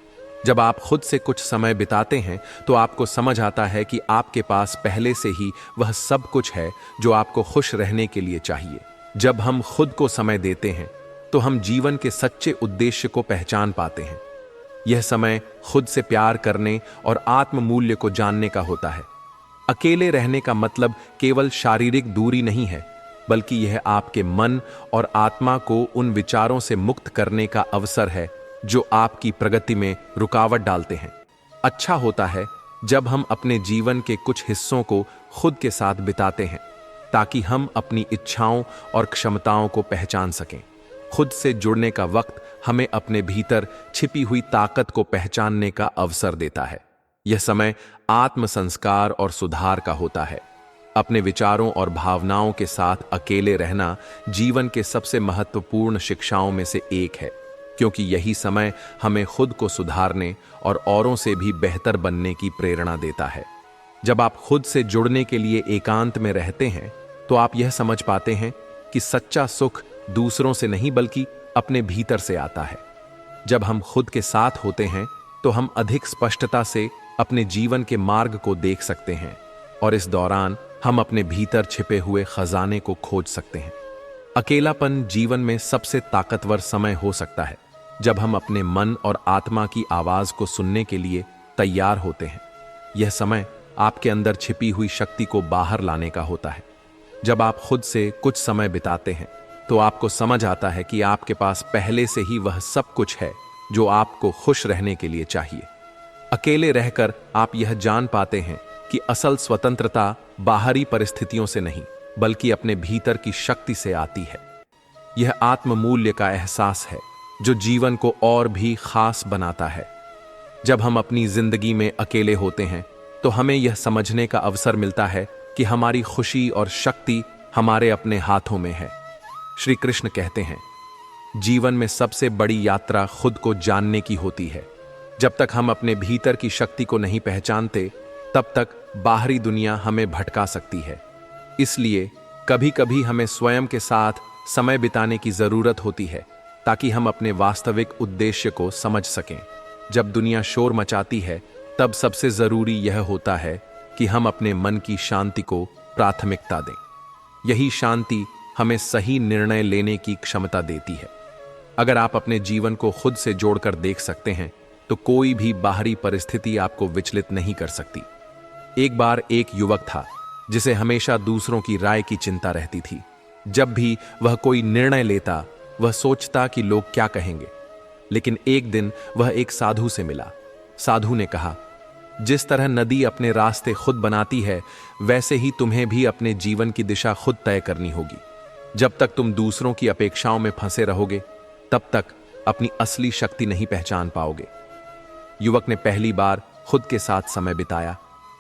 Speaker 1: जब आप खुद से कुछ समय बिताते हैं तो आपको समझ आता है कि आपके पास पहले से ही वह सब कुछ है जो आपको खुश रहने के लिए चाहिए। जब हम खुद को समय देते हैं तो हम जीवन के सच्चे उद्देश्य को पहचान पाते हैं। यह समय खुद से प्यार करने और आत्म मूल्य को जानने का होता है। अकेले रहने का मतलब केवल शारीरिक दूरी नहीं है, बल्कि यह आपके मन और आत्मा को उन विचारों से मुक्त करने का अवसर है जो आपकी प्रगति में रुकावट डालते हैं। अच्छा होता है जब हम अपने जीवन के कुछ हिस्सों को खुद के साथ बिताते हैं, ताकि हम अपनी इच्छाओं और क्षमताओं को पहचान सकें। खुद से जुड़ने का वक्त हमें अपने भीतर छिपी हुई ताकत को पहचानने का अवसर देता है। यह समय आत्म संस्कार और सुधार का होता है। अपने विचारों और भावनाओं के साथ अकेले रहना जीवन के सबसे महत्वपूर्ण शिक्षाओं में से एक है, क्योंकि यही समय हमें खुद को सुधारने और औरों से भी बेहतर बनने की प्रेरणा देता है। जब आप खुद से जुड़ने के लिए एकांत में रहते हैं तो आप यह समझ पाते हैं कि सच्चा सुख दूसरों से नहीं बल्कि अपने भीतर से आता है। जब हम खुद के साथ होते हैं तो हम अधिक स्पष्टता से अपने जीवन के मार्ग को देख सकते हैं और इस दौरान हम अपने भीतर छिपे हुए खजाने को खोज सकते हैं। अकेलापन जीवन में सबसे ताकतवर समय हो सकता है, जब हम अपने मन और आत्मा की आवाज को सुनने के लिए तैयार होते हैं। यह समय आपके अंदर छिपी हुई शक्ति को बाहर लाने का होता है। जब आप खुद से कुछ समय बिताते हैं तो आपको समझ आता है कि आपके पास पहले से ही वह सब कुछ है जो आपको खुश रहने के लिए चाहिए। अकेले रहकर आप यह जान पाते हैं कि असल स्वतंत्रता बाहरी परिस्थितियों से नहीं बल्कि अपने भीतर की शक्ति से आती है। यह आत्म मूल्य का एहसास है जो जीवन को और भी खास बनाता है। जब हम अपनी जिंदगी में अकेले होते हैं तो हमें यह समझने का अवसर मिलता है कि हमारी खुशी और शक्ति हमारे अपने हाथों में है। श्री कृष्ण कहते हैं, जीवन में सबसे बड़ी यात्रा खुद को जानने की होती है। जब तक हम अपने भीतर की शक्ति को नहीं पहचानते तब तक बाहरी दुनिया हमें भटका सकती है। इसलिए कभी कभी हमें स्वयं के साथ समय बिताने की जरूरत होती है ताकि हम अपने वास्तविक उद्देश्य को समझ सकें। जब दुनिया शोर मचाती है तब सबसे जरूरी यह होता है कि हम अपने मन की शांति को प्राथमिकता दें। यही शांति हमें सही निर्णय लेने की क्षमता देती है। अगर आप अपने जीवन को खुद से जोड़कर देख सकते हैं तो कोई भी बाहरी परिस्थिति आपको विचलित नहीं कर सकती। एक बार एक युवक था जिसे हमेशा दूसरों की राय की चिंता रहती थी। जब भी वह कोई निर्णय लेता वह सोचता कि लोग क्या कहेंगे। लेकिन एक दिन वह एक साधु से मिला। साधु ने कहा, जिस तरह नदी अपने रास्ते खुद बनाती है वैसे ही तुम्हें भी अपने जीवन की दिशा खुद तय करनी होगी। जब तक तुम दूसरों की अपेक्षाओं में फंसे रहोगे तब तक अपनी असली शक्ति नहीं पहचान पाओगे। युवक ने पहली बार खुद के साथ समय बिताया,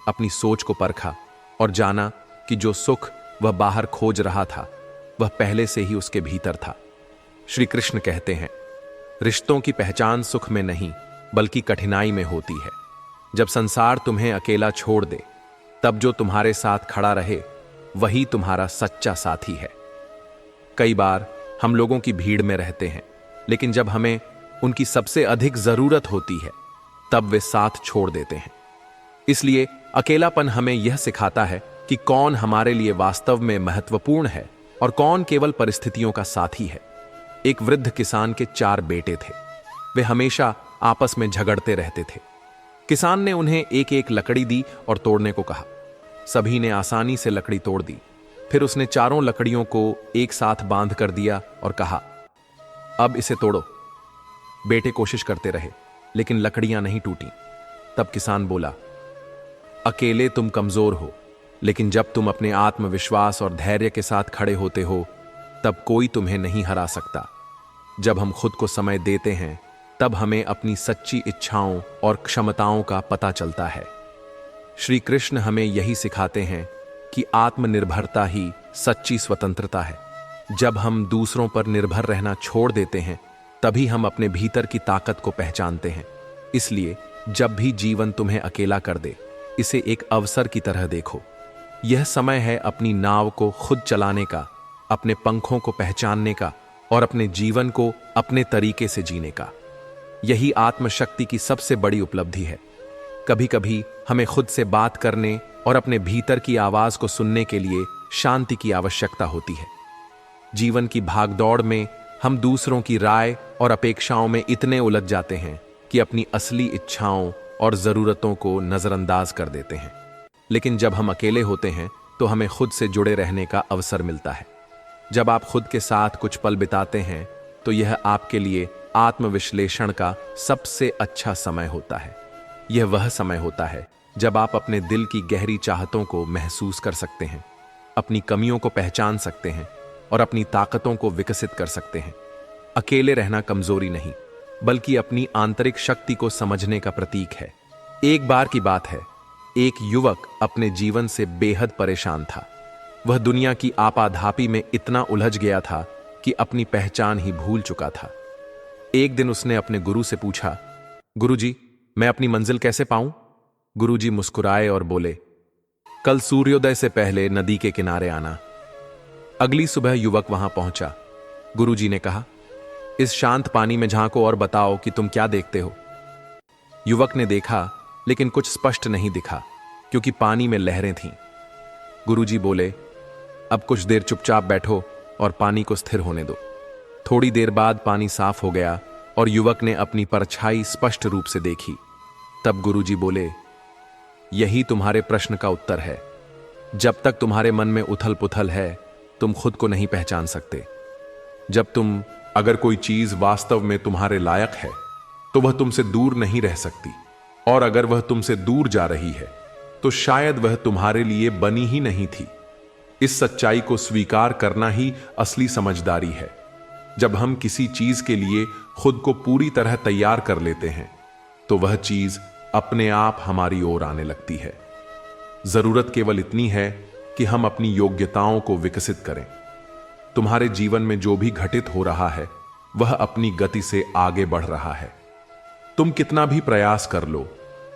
Speaker 1: अपनी सोच को परखा और जाना कि जो सुख वह बाहर खोज रहा था वह पहले से ही उसके भीतर था। श्री कृष्ण कहते हैं, रिश्तों की पहचान सुख में नहीं बल्कि कठिनाई में होती है। जब संसार तुम्हें अकेला छोड़ दे तब जो तुम्हारे साथ खड़ा रहे वही तुम्हारा सच्चा साथी है। कई बार हम लोगों की भीड़ में रहते हैं, लेकिन जब हमें उनकी सबसे अधिक जरूरत होती है तब वे साथ छोड़ देते हैं। इसलिए अकेलापन हमें यह सिखाता है कि कौन हमारे लिए वास्तव में महत्वपूर्ण है और कौन केवल परिस्थितियों का साथी है। एक वृद्ध किसान के 4 बेटे थे। वे हमेशा आपस में झगड़ते रहते थे। किसान ने उन्हें एक एक लकड़ी दी और तोड़ने को कहा। सभी ने आसानी से लकड़ी तोड़ दी। फिर उसने चारों लकड़ियों को एक साथ बांध कर दिया और कहा, अब इसे तोड़ो। बेटे कोशिश करते रहे लेकिन लकड़ियां नहीं टूटी। तब किसान बोला, अकेले तुम कमजोर हो, लेकिन जब तुम अपने आत्मविश्वास और धैर्य के साथ खड़े होते हो तब कोई तुम्हें नहीं हरा सकता। जब हम खुद को समय देते हैं तब हमें अपनी सच्ची इच्छाओं और क्षमताओं का पता चलता है। श्री कृष्ण हमें यही सिखाते हैं कि आत्मनिर्भरता ही सच्ची स्वतंत्रता है। जब हम दूसरों पर निर्भर रहना छोड़ देते हैं तभी हम अपने भीतर की ताकत को पहचानते हैं। इसलिए जब भी जीवन तुम्हें अकेला कर दे, इसे एक अवसर की तरह देखो। यह समय है अपनी नाव को खुद चलाने का, अपने पंखों को पहचानने का और अपने जीवन को अपने तरीके से जीने का। यही आत्मशक्ति की सबसे बड़ी उपलब्धि है। कभी कभी हमें खुद से बात करने और अपने भीतर की आवाज को सुनने के लिए शांति की आवश्यकता होती है। जीवन की भागदौड़ में हम दूसरों की राय और अपेक्षाओं में इतने उलझ जाते हैं कि अपनी असली इच्छाओं और जरूरतों को नजरअंदाज कर देते हैं। लेकिन जब हम अकेले होते हैं तो हमें खुद से जुड़े रहने का अवसर मिलता है। जब आप खुद के साथ कुछ पल बिताते हैं तो यह आपके लिए आत्मविश्लेषण का सबसे अच्छा समय होता है। यह वह समय होता है जब आप अपने दिल की गहरी चाहतों को महसूस कर सकते हैं, अपनी कमियों को पहचान सकते हैं और अपनी ताकतों को विकसित कर सकते हैं। अकेले रहना कमजोरी नहीं, बल्कि अपनी आंतरिक शक्ति को समझने का प्रतीक है। एक बार की बात है, एक युवक अपने जीवन से बेहद परेशान था। वह दुनिया की आपाधापी में इतना उलझ गया था कि अपनी पहचान ही भूल चुका था। एक दिन उसने अपने गुरु से पूछा, गुरुजी, मैं अपनी मंजिल कैसे पाऊं? गुरुजी मुस्कुराए और बोले, कल सूर्योदय से पहले नदी के किनारे आना। अगली सुबह युवक वहां पहुंचा। गुरुजी ने कहा, इस शांत पानी में झांको और बताओ कि तुम क्या देखते हो। युवक ने देखा, लेकिन कुछ स्पष्ट नहीं दिखा क्योंकि पानी में लहरें थीं। गुरुजी बोले, अब कुछ देर चुपचाप बैठो और पानी को स्थिर होने दो। थोड़ी देर बाद पानी साफ हो गया और युवक ने अपनी परछाई स्पष्ट रूप से देखी। तब गुरुजी बोले, यही तुम्हारे प्रश्न का उत्तर है। जब तक तुम्हारे मन में उथल पुथल है तुम खुद को नहीं पहचान सकते। अगर कोई चीज वास्तव में तुम्हारे लायक है तो वह तुमसे दूर नहीं रह सकती, और अगर वह तुमसे दूर जा रही है तो शायद वह तुम्हारे लिए बनी ही नहीं थी। इस सच्चाई को स्वीकार करना ही असली समझदारी है। जब हम किसी चीज के लिए खुद को पूरी तरह तैयार कर लेते हैं तो वह चीज अपने आप हमारी ओर आने लगती है। जरूरत केवल इतनी है कि हम अपनी योग्यताओं को विकसित करें। तुम्हारे जीवन में जो भी घटित हो रहा है वह अपनी गति से आगे बढ़ रहा है। तुम कितना भी प्रयास कर लो,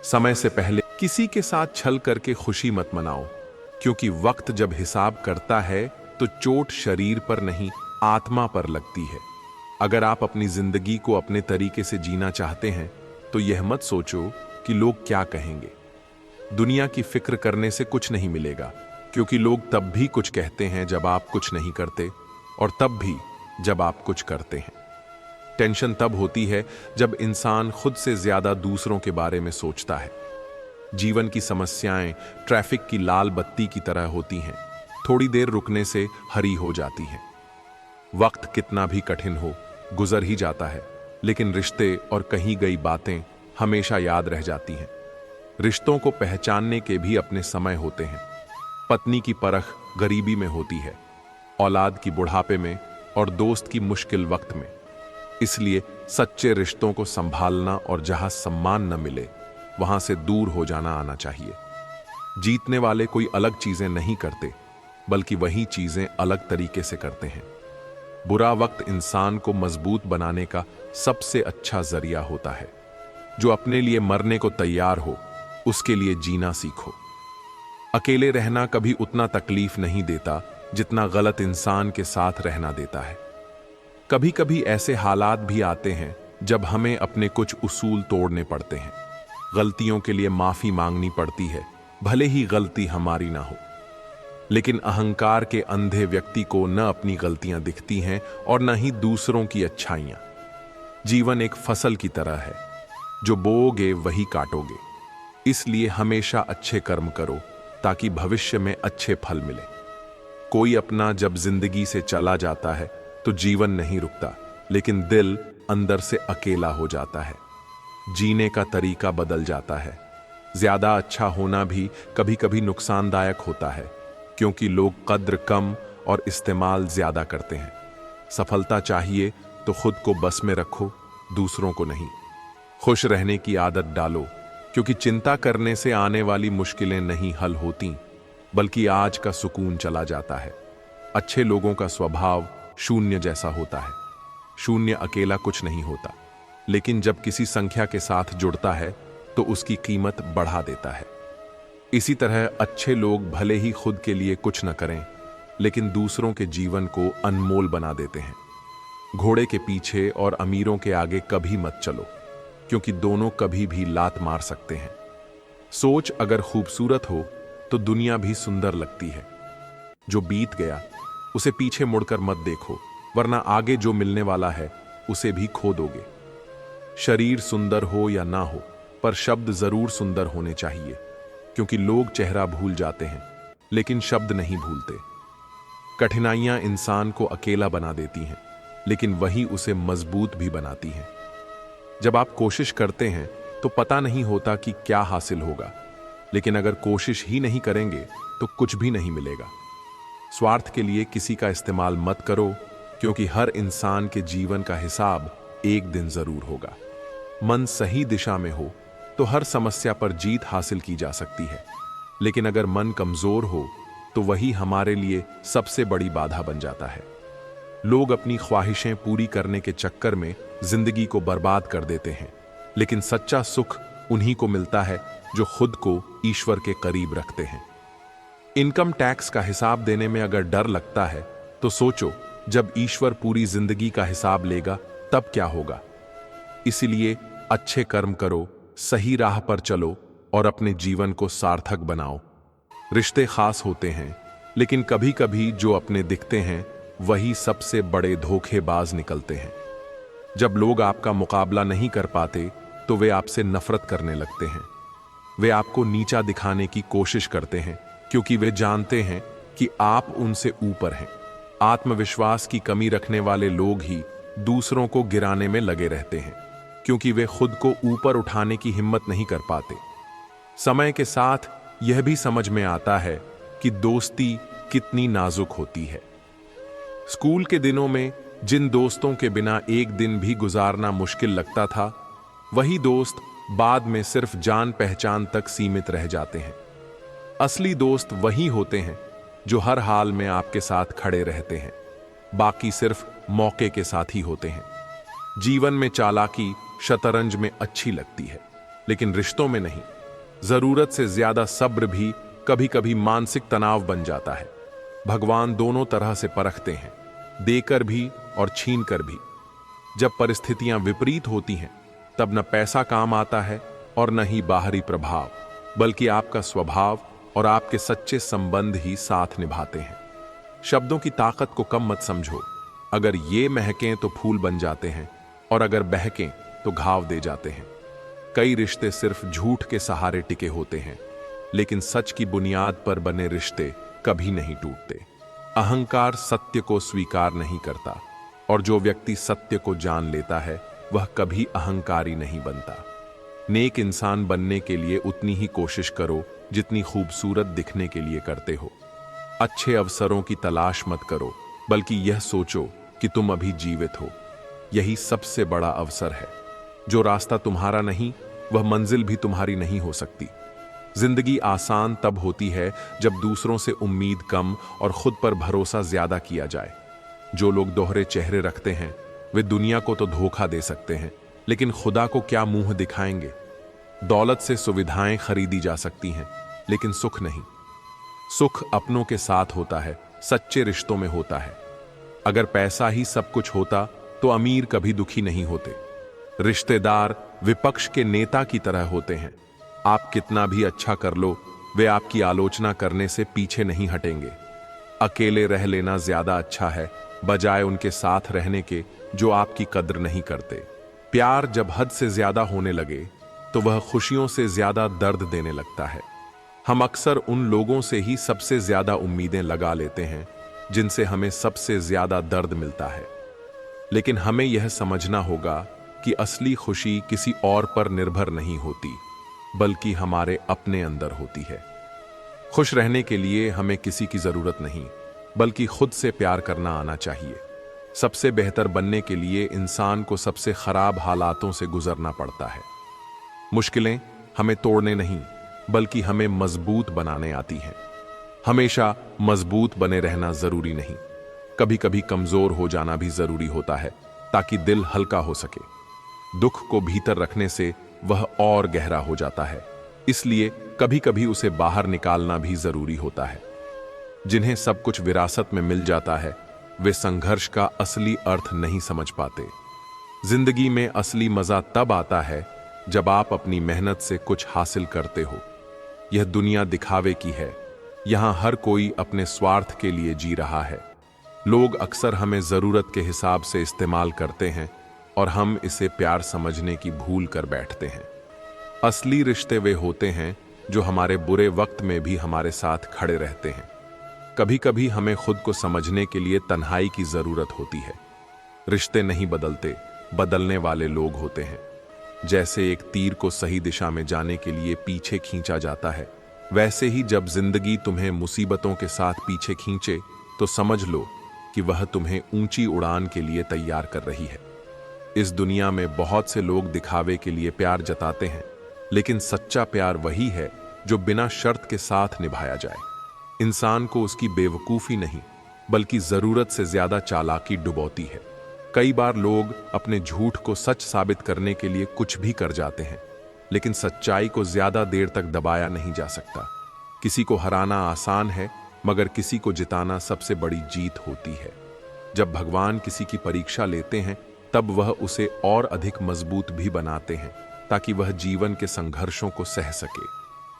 Speaker 1: समय से पहले किसी के साथ छल करके खुशी मत मनाओ, क्योंकि वक्त जब हिसाब करता है तो चोट शरीर पर नहीं आत्मा पर लगती है। अगर आप अपनी जिंदगी को अपने तरीके से जीना चाहते हैं तो यह मत सोचो कि लोग क्या कहेंगे। दुनिया की फिक्र करने से कुछ नहीं मिलेगा, क्योंकि लोग तब भी कुछ कहते हैं जब आप कुछ नहीं करते, और तब भी जब आप कुछ करते हैं। टेंशन तब होती है जब इंसान खुद से ज्यादा दूसरों के बारे में सोचता है। जीवन की समस्याएं ट्रैफिक की लाल बत्ती की तरह होती हैं, थोड़ी देर रुकने से हरी हो जाती हैं। वक्त कितना भी कठिन हो गुजर ही जाता है, लेकिन रिश्ते और कही गई बातें हमेशा याद रह जाती हैं। रिश्तों को पहचानने के भी अपने समय होते हैं। पत्नी की परख गरीबी में होती है, औलाद की बुढ़ापे में और दोस्त की मुश्किल वक्त में। इसलिए सच्चे रिश्तों को संभालना और जहां सम्मान न मिले वहां से दूर हो जाना आना चाहिए। जीतने वाले कोई अलग चीजें नहीं करते, बल्कि वही चीजें अलग तरीके से करते हैं। बुरा वक्त इंसान को मजबूत बनाने का सबसे अच्छा जरिया होता है। जो अपने लिए मरने को तैयार हो उसके लिए जीना सीखो। अकेले रहना कभी उतना तकलीफ नहीं देता जितना गलत इंसान के साथ रहना देता है। कभी कभी ऐसे हालात भी आते हैं जब हमें अपने कुछ उसूल तोड़ने पड़ते हैं। गलतियों के लिए माफी मांगनी पड़ती है, भले ही गलती हमारी ना हो। लेकिन अहंकार के अंधे व्यक्ति को न अपनी गलतियां दिखती हैं और न ही दूसरों की अच्छाइयां। जीवन एक फसल की तरह है, जो बोओगे वही काटोगे। इसलिए हमेशा अच्छे कर्म करो ताकि भविष्य में अच्छे फल मिले। कोई अपना जब जिंदगी से चला जाता है तो जीवन नहीं रुकता, लेकिन दिल अंदर से अकेला हो जाता है। जीने का तरीका बदल जाता है। ज्यादा अच्छा होना भी कभी कभी नुकसानदायक होता है, क्योंकि लोग कद्र कम और इस्तेमाल ज्यादा करते हैं। सफलता चाहिए तो खुद को बस में रखो, दूसरों को नहीं। खुश रहने की आदत डालो, क्योंकि चिंता करने से आने वाली मुश्किलें नहीं हल होती, बल्कि आज का सुकून चला जाता है। अच्छे लोगों का स्वभाव शून्य जैसा होता है। शून्य अकेला कुछ नहीं होता, लेकिन जब किसी संख्या के साथ जुड़ता है तो उसकी कीमत बढ़ा देता है। इसी तरह अच्छे लोग भले ही खुद के लिए कुछ न करें, लेकिन दूसरों के जीवन को अनमोल बना देते हैं। घोड़े के पीछे और अमीरों के आगे कभी मत चलो, क्योंकि दोनों कभी भी लात मार सकते हैं। सोच अगर खूबसूरत हो तो दुनिया भी सुंदर लगती है। जो बीत गया उसे पीछे मुड़कर मत देखो, वरना आगे जो मिलने वाला है उसे भी खो दोगे। शरीर सुंदर हो या ना हो, पर शब्द जरूर सुंदर होने चाहिए, क्योंकि लोग चेहरा भूल जाते हैं लेकिन शब्द नहीं भूलते। कठिनाइयां इंसान को अकेला बना देती हैं, लेकिन वही उसे मजबूत भी बनाती हैं। जब आप कोशिश करते हैं तो पता नहीं होता कि क्या हासिल होगा, लेकिन अगर कोशिश ही नहीं करेंगे तो कुछ भी नहीं मिलेगा। स्वार्थ के लिए किसी का इस्तेमाल मत करो, क्योंकि हर इंसान के जीवन का हिसाब एक दिन जरूर होगा। मन सही दिशा में हो तो हर समस्या पर जीत हासिल की जा सकती है, लेकिन अगर मन कमजोर हो तो वही हमारे लिए सबसे बड़ी बाधा बन जाता है। लोग अपनी ख्वाहिशें पूरी करने के चक्कर में जिंदगी को बर्बाद कर देते हैं, लेकिन सच्चा सुख उन्हीं को मिलता है जो खुद को ईश्वर के करीब रखते हैं। इनकम टैक्स का हिसाब देने में अगर डर लगता है तो सोचो, जब ईश्वर पूरी जिंदगी का हिसाब लेगा तब क्या होगा। इसलिए अच्छे कर्म करो, सही राह पर चलो और अपने जीवन को सार्थक बनाओ। रिश्ते खास होते हैं, लेकिन कभी कभी जो अपने दिखते हैं वही सबसे बड़े धोखेबाज निकलते हैं। जब लोग आपका मुकाबला नहीं कर पाते तो वे आपसे नफरत करने लगते हैं। वे आपको नीचा दिखाने की कोशिश करते हैं, क्योंकि वे जानते हैं कि आप उनसे ऊपर हैं। आत्मविश्वास की कमी रखने वाले लोग ही दूसरों को गिराने में लगे रहते हैं, क्योंकि वे खुद को ऊपर उठाने की हिम्मत नहीं कर पाते। समय के साथ यह भी समझ में आता है कि दोस्ती कितनी नाजुक होती है। स्कूल के दिनों में जिन दोस्तों के बिना एक दिन भी गुजारना मुश्किल लगता था, वही दोस्त बाद में सिर्फ जान पहचान तक सीमित रह जाते हैं। असली दोस्त वही होते हैं जो हर हाल में आपके साथ खड़े रहते हैं, बाकी सिर्फ मौके के साथ ही होते हैं। जीवन में चालाकी शतरंज में अच्छी लगती है, लेकिन रिश्तों में नहीं। जरूरत से ज्यादा सब्र भी कभी कभी मानसिक तनाव बन जाता है। भगवान दोनों तरह से परखते हैं, देकर भी और छीन कर भी। जब परिस्थितियां विपरीत होती हैं, तब न पैसा काम आता है और न ही बाहरी प्रभाव, बल्कि आपका स्वभाव और आपके सच्चे संबंध ही साथ निभाते हैं। शब्दों की ताकत को कम मत समझो। अगर ये महकें तो फूल बन जाते हैं, और अगर बहकें तो घाव दे जाते हैं। कई रिश्ते सिर्फ झूठ के सहारे टिके होते हैं, लेकिन सच की बुनियाद पर बने रिश्ते कभी नहीं टूटते। अहंकार सत्य को स्वीकार नहीं करता, और जो व्यक्ति सत्य को जान लेता है वह कभी अहंकारी नहीं बनता। नेक इंसान बनने के लिए उतनी ही कोशिश करो जितनी खूबसूरत दिखने के लिए करते हो। अच्छे अवसरों की तलाश मत करो, बल्कि यह सोचो कि तुम अभी जीवित हो। यही सबसे बड़ा अवसर है। जो रास्ता तुम्हारा नहीं, वह मंजिल भी तुम्हारी नहीं हो सकती। जिंदगी आसान तब होती है जब दूसरों से उम्मीद कम और खुद पर भरोसा ज्यादा किया जाए। जो लोग दोहरे चेहरे रखते हैं वे दुनिया को तो धोखा दे सकते हैं, लेकिन खुदा को क्या मुंह दिखाएंगे। दौलत से सुविधाएं खरीदी जा सकती हैं, लेकिन सुख नहीं। सुख अपनों के साथ होता है, सच्चे रिश्तों में होता है। अगर पैसा ही सब कुछ होता तो अमीर कभी दुखी नहीं होते। रिश्तेदार विपक्ष के नेता की तरह होते हैं। आप कितना भी अच्छा कर लो, वे आपकी आलोचना करने से पीछे नहीं हटेंगे। अकेले रह लेना ज्यादा अच्छा है, बजाय उनके साथ रहने के जो आपकी कद्र नहीं करते। प्यार जब हद से ज्यादा होने लगे तो वह खुशियों से ज्यादा दर्द देने लगता है। हम अक्सर उन लोगों से ही सबसे ज्यादा उम्मीदें लगा लेते हैं जिनसे हमें सबसे ज्यादा दर्द मिलता है। लेकिन हमें यह समझना होगा कि असली खुशी किसी और पर निर्भर नहीं होती, बल्कि हमारे अपने अंदर होती है। खुश रहने के लिए हमें किसी की जरूरत नहीं, बल्कि खुद से प्यार करना आना चाहिए। सबसे बेहतर बनने के लिए इंसान को सबसे खराब हालातों से गुजरना पड़ता है। मुश्किलें हमें तोड़ने नहीं, बल्कि हमें मजबूत बनाने आती हैं। हमेशा मजबूत बने रहना जरूरी नहीं, कभी कभी कमजोर हो जाना भी जरूरी होता है, ताकि दिल हल्का हो सके। दुख को भीतर रखने से वह और गहरा हो जाता है, इसलिए कभी कभी उसे बाहर निकालना भी जरूरी होता है। जिन्हें सब कुछ विरासत में मिल जाता है, वे संघर्ष का असली अर्थ नहीं समझ पाते। जिंदगी में असली मजा तब आता है जब आप अपनी मेहनत से कुछ हासिल करते हो। यह दुनिया दिखावे की है, यहां हर कोई अपने स्वार्थ के लिए जी रहा है। लोग अक्सर हमें जरूरत के हिसाब से इस्तेमाल करते हैं और हम इसे प्यार समझने की भूल कर बैठते हैं। असली रिश्ते वे होते हैं जो हमारे बुरे वक्त में भी हमारे साथ खड़े रहते हैं। कभी कभी हमें खुद को समझने के लिए तन्हाई की जरूरत होती है। रिश्ते नहीं बदलते, बदलने वाले लोग होते हैं। जैसे एक तीर को सही दिशा में जाने के लिए पीछे खींचा जाता है, वैसे ही जब जिंदगी तुम्हें मुसीबतों के साथ पीछे खींचे तो समझ लो कि वह तुम्हें ऊंची उड़ान के लिए तैयार कर रही है। इस दुनिया में बहुत से लोग दिखावे के लिए प्यार जताते हैं, लेकिन सच्चा प्यार वही है जो बिना शर्त के साथ निभाया जाए। इंसान को उसकी बेवकूफी नहीं, बल्कि जरूरत से ज्यादा चालाकी डुबोती है। कई बार लोग अपने झूठ को सच साबित करने के लिए कुछ भी कर जाते हैं, लेकिन सच्चाई को ज्यादा देर तक दबाया नहीं जा सकता। किसी को हराना आसान है, मगर किसी को जिताना सबसे बड़ी जीत होती है। जब भगवान किसी की परीक्षा लेते हैं, तब वह उसे और अधिक मजबूत भी बनाते हैं, ताकि वह जीवन के संघर्षों को सह सके।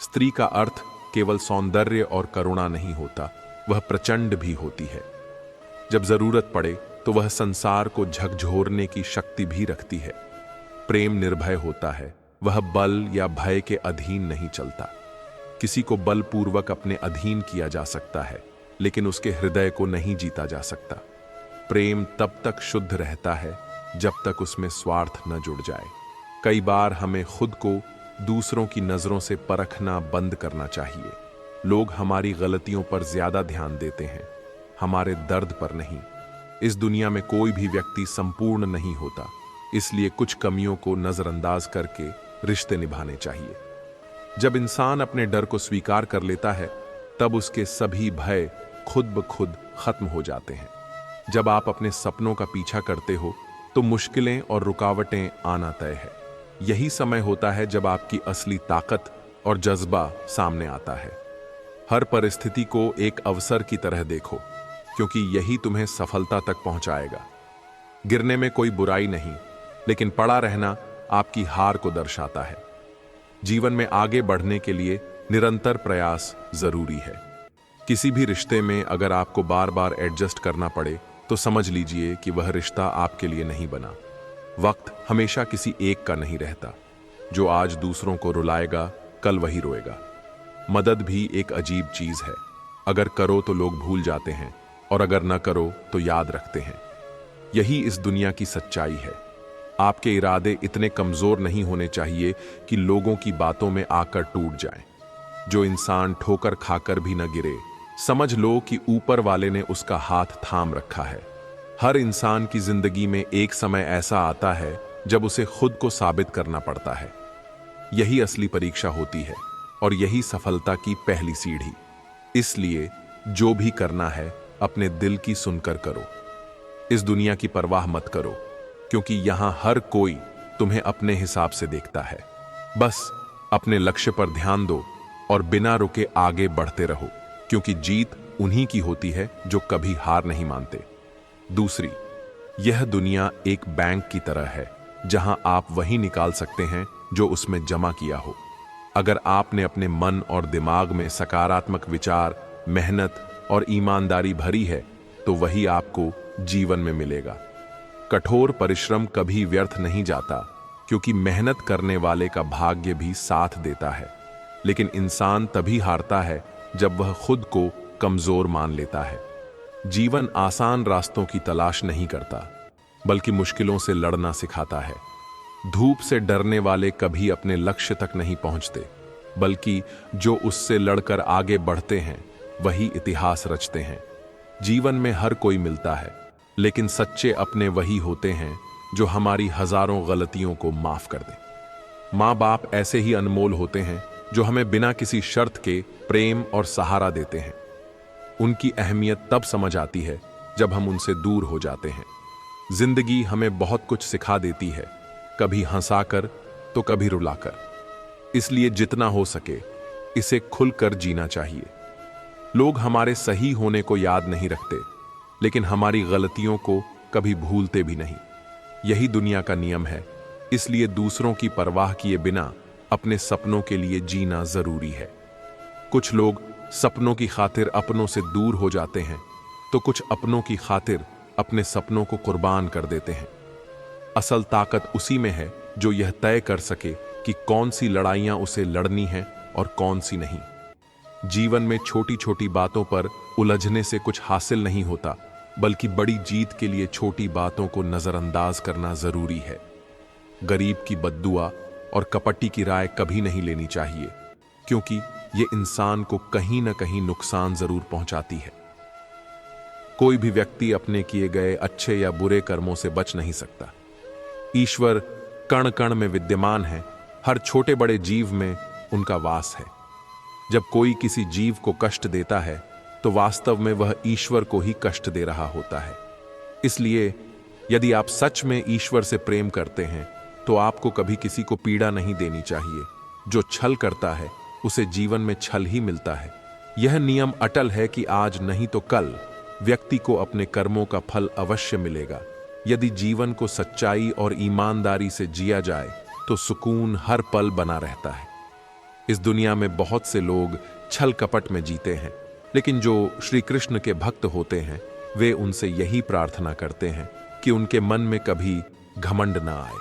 Speaker 1: स्त्री का अर्थ केवल सौंदर्य और करुणा नहीं होता, वह प्रचंड भी होती है। जब जरूरत पड़े तो वह संसार को झकझोरने की शक्ति भी रखती है। प्रेम निर्भय होता है, वह बल या भय के अधीन नहीं चलता। किसी को बलपूर्वक अपने अधीन किया जा सकता है, लेकिन उसके हृदय को नहीं जीता जा सकता। प्रेम तब तक शुद्ध रहता है जब तक उसमें स्वार्थ न जुड़ जाए। कई बार हमें खुद को दूसरों की नजरों से परखना बंद करना चाहिए। लोग हमारी गलतियों पर ज्यादा ध्यान देते हैं, हमारे दर्द पर नहीं। इस दुनिया में कोई भी व्यक्ति संपूर्ण नहीं होता, इसलिए कुछ कमियों को नजरअंदाज करके रिश्ते निभाने चाहिए। जब इंसान अपने डर को स्वीकार कर लेता है, तब उसके सभी भय खुद ब खुद खत्म हो जाते हैं। जब आप अपने सपनों का पीछा करते हो, तो मुश्किलें और रुकावटें आना तय है। यही समय होता है जब आपकी असली ताकत और जज्बा सामने आता है। हर परिस्थिति को एक अवसर की तरह देखो, क्योंकि यही तुम्हें सफलता तक पहुंचाएगा। गिरने में कोई बुराई नहीं, लेकिन पड़ा रहना आपकी हार को दर्शाता है। जीवन में आगे बढ़ने के लिए निरंतर प्रयास जरूरी है। किसी भी रिश्ते में अगर आपको बार बार एडजस्ट करना पड़े, तो समझ लीजिए कि वह रिश्ता आपके लिए नहीं बना। वक्त हमेशा किसी एक का नहीं रहता। जो आज दूसरों को रुलाएगा, कल वही रोएगा। मदद भी एक अजीब चीज है। अगर करो तो लोग भूल जाते हैं, और अगर न करो तो याद रखते हैं। यही इस दुनिया की सच्चाई है। आपके इरादे इतने कमजोर नहीं होने चाहिए कि लोगों की बातों में आकर टूट जाएं। जो इंसान ठोकर खाकर भी न गिरे, समझ लो कि ऊपर वाले ने उसका हाथ थाम रखा है। हर इंसान की जिंदगी में एक समय ऐसा आता है जब उसे खुद को साबित करना पड़ता है। यही असली परीक्षा होती है, और यही सफलता की पहली सीढ़ी। इसलिए जो भी करना है, अपने दिल की सुनकर करो। इस दुनिया की परवाह मत करो, क्योंकि यहां हर कोई तुम्हें अपने हिसाब से देखता है। बस अपने लक्ष्य पर ध्यान दो और बिना रुके आगे बढ़ते रहो, क्योंकि जीत उन्हीं की होती है जो कभी हार नहीं मानते। दूसरी, यह दुनिया एक बैंक की तरह है, जहां आप वही निकाल सकते हैं जो उसमें जमा किया हो। अगर आपने अपने मन और दिमाग में सकारात्मक विचार, मेहनत और ईमानदारी भरी है, तो वही आपको जीवन में मिलेगा। कठोर परिश्रम कभी व्यर्थ नहीं जाता, क्योंकि मेहनत करने वाले का भाग्य भी साथ देता है। लेकिन इंसान तभी हारता है जब वह खुद को कमजोर मान लेता है। जीवन आसान रास्तों की तलाश नहीं करता, बल्कि मुश्किलों से लड़ना सिखाता है। धूप से डरने वाले कभी अपने लक्ष्य तक नहीं पहुंचते, बल्कि जो उससे लड़कर आगे बढ़ते हैं वही इतिहास रचते हैं। जीवन में हर कोई मिलता है, लेकिन सच्चे अपने वही होते हैं जो हमारी हजारों गलतियों को माफ कर दें। माँ बाप ऐसे ही अनमोल होते हैं जो हमें बिना किसी शर्त के प्रेम और सहारा देते हैं। उनकी अहमियत तब समझ आती है जब हम उनसे दूर हो जाते हैं। जिंदगी हमें बहुत कुछ सिखा देती है, कभी हंसाकर तो कभी रुलाकर। इसलिए जितना हो सके इसे खुलकर जीना चाहिए। लोग हमारे सही होने को याद नहीं रखते, लेकिन हमारी गलतियों को कभी भूलते भी नहीं। यही दुनिया का नियम है। इसलिए दूसरों की परवाह किए बिना अपने सपनों के लिए जीना जरूरी है। कुछ लोग सपनों की खातिर अपनों से दूर हो जाते हैं, तो कुछ अपनों की खातिर अपने सपनों को कुर्बान कर देते हैं। असल ताकत उसी में है जो यह तय कर सके कि कौन सी लड़ाइयां उसे लड़नी हैं और कौन सी नहीं। जीवन में छोटी छोटी बातों पर उलझने से कुछ हासिल नहीं होता, बल्कि बड़ी जीत के लिए छोटी बातों को नजरअंदाज करना जरूरी है। गरीब की बद्दुआ और कपटी की राय कभी नहीं लेनी चाहिए, क्योंकि यह इंसान को कहीं ना कहीं नुकसान जरूर पहुंचाती है। कोई भी व्यक्ति अपने किए गए अच्छे या बुरे कर्मों से बच नहीं सकता। ईश्वर कण कण में विद्यमान है, हर छोटे बड़े जीव में उनका वास है। जब कोई किसी जीव को कष्ट देता है तो वास्तव में वह ईश्वर को ही कष्ट दे रहा होता है। इसलिए यदि आप सच में ईश्वर से प्रेम करते हैं तो आपको कभी किसी को पीड़ा नहीं देनी चाहिए। जो छल करता है उसे जीवन में छल ही मिलता है। यह नियम अटल है कि आज नहीं तो कल व्यक्ति को अपने कर्मों का फल अवश्य मिलेगा। यदि जीवन को सच्चाई और ईमानदारी से जिया जाए तो सुकून हर पल बना रहता है। इस दुनिया में बहुत से लोग छल कपट में जीते हैं, लेकिन जो श्री कृष्ण के भक्त होते हैं वे उनसे यही प्रार्थना करते हैं कि उनके मन में कभी घमंड ना आए।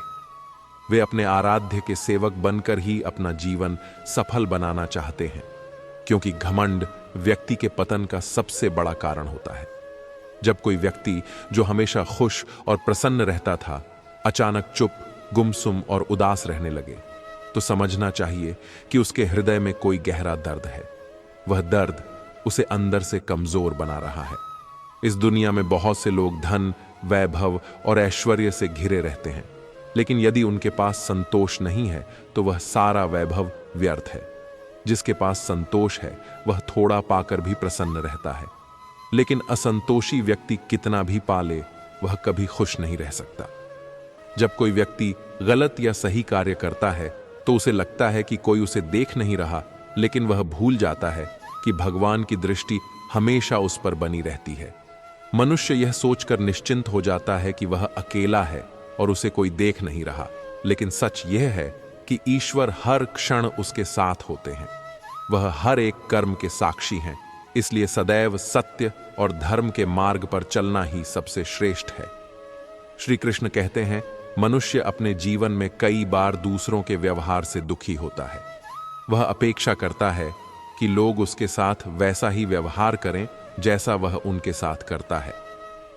Speaker 1: वे अपने आराध्य के सेवक बनकर ही अपना जीवन सफल बनाना चाहते हैं, क्योंकि घमंड व्यक्ति के पतन का सबसे बड़ा कारण होता है। जब कोई व्यक्ति जो हमेशा खुश और प्रसन्न रहता था अचानक चुप, गुमसुम और उदास रहने लगे, तो समझना चाहिए कि उसके हृदय में कोई गहरा दर्द है। वह दर्द उसे अंदर से कमजोर बना रहा है। इस दुनिया में बहुत से लोग धन, वैभव और ऐश्वर्य से घिरे रहते हैं, लेकिन यदि उनके पास संतोष नहीं है तो वह सारा वैभव व्यर्थ है। जिसके पास संतोष है वह थोड़ा पाकर भी प्रसन्न रहता है, लेकिन असंतोषी व्यक्ति कितना भी पाले वह कभी खुश नहीं रह सकता। जब कोई व्यक्ति गलत या सही कार्य करता है तो उसे लगता है कि कोई उसे देख नहीं रहा, लेकिन वह भूल जाता है कि भगवान की दृष्टि हमेशा उस पर बनी रहती है। मनुष्य यह सोचकर निश्चिंत हो जाता है कि वह अकेला है और उसे कोई देख नहीं रहा, लेकिन सच यह है कि ईश्वर हर क्षण उसके साथ होते हैं। वह हर एक कर्म के साक्षी हैं। इसलिए सदैव सत्य और धर्म के मार्ग पर चलना ही सबसे श्रेष्ठ है। श्री कृष्ण कहते हैं, मनुष्य अपने जीवन में कई बार दूसरों के व्यवहार से दुखी होता है। वह अपेक्षा करता है कि लोग उसके साथ वैसा ही व्यवहार करें जैसा वह उनके साथ करता है,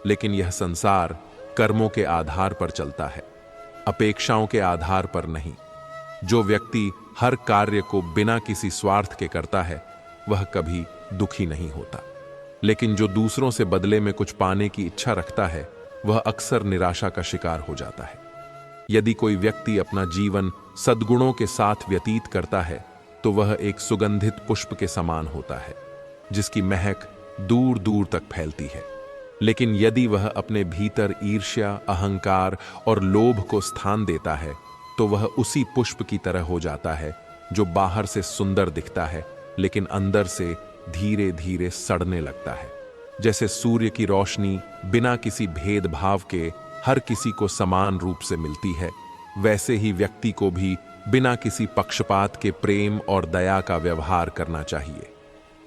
Speaker 1: लेकिन यह संसार कर्मों के आधार पर चलता है, अपेक्षाओं के आधार पर नहीं। जो व्यक्ति हर कार्य को बिना किसी स्वार्थ के करता है वह कभी दुखी नहीं होता, लेकिन जो दूसरों से बदले में कुछ पाने की इच्छा रखता है वह अक्सर निराशा का शिकार हो जाता है। यदि कोई व्यक्ति अपना जीवन सद्गुणों के साथ व्यतीत करता है तो वह एक सुगंधित पुष्प के समान होता है, जिसकी महक दूर दूर तक फैलती है। लेकिन यदि वह अपने भीतर ईर्ष्या, अहंकार और लोभ को स्थान देता है तो वह उसी पुष्प की तरह हो जाता है जो बाहर से सुंदर दिखता है लेकिन अंदर से धीरे धीरे सड़ने लगता है। जैसे सूर्य की रोशनी बिना किसी भेदभाव के हर किसी को समान रूप से मिलती है, वैसे ही व्यक्ति को भी बिना किसी पक्षपात के प्रेम और दया का व्यवहार करना चाहिए।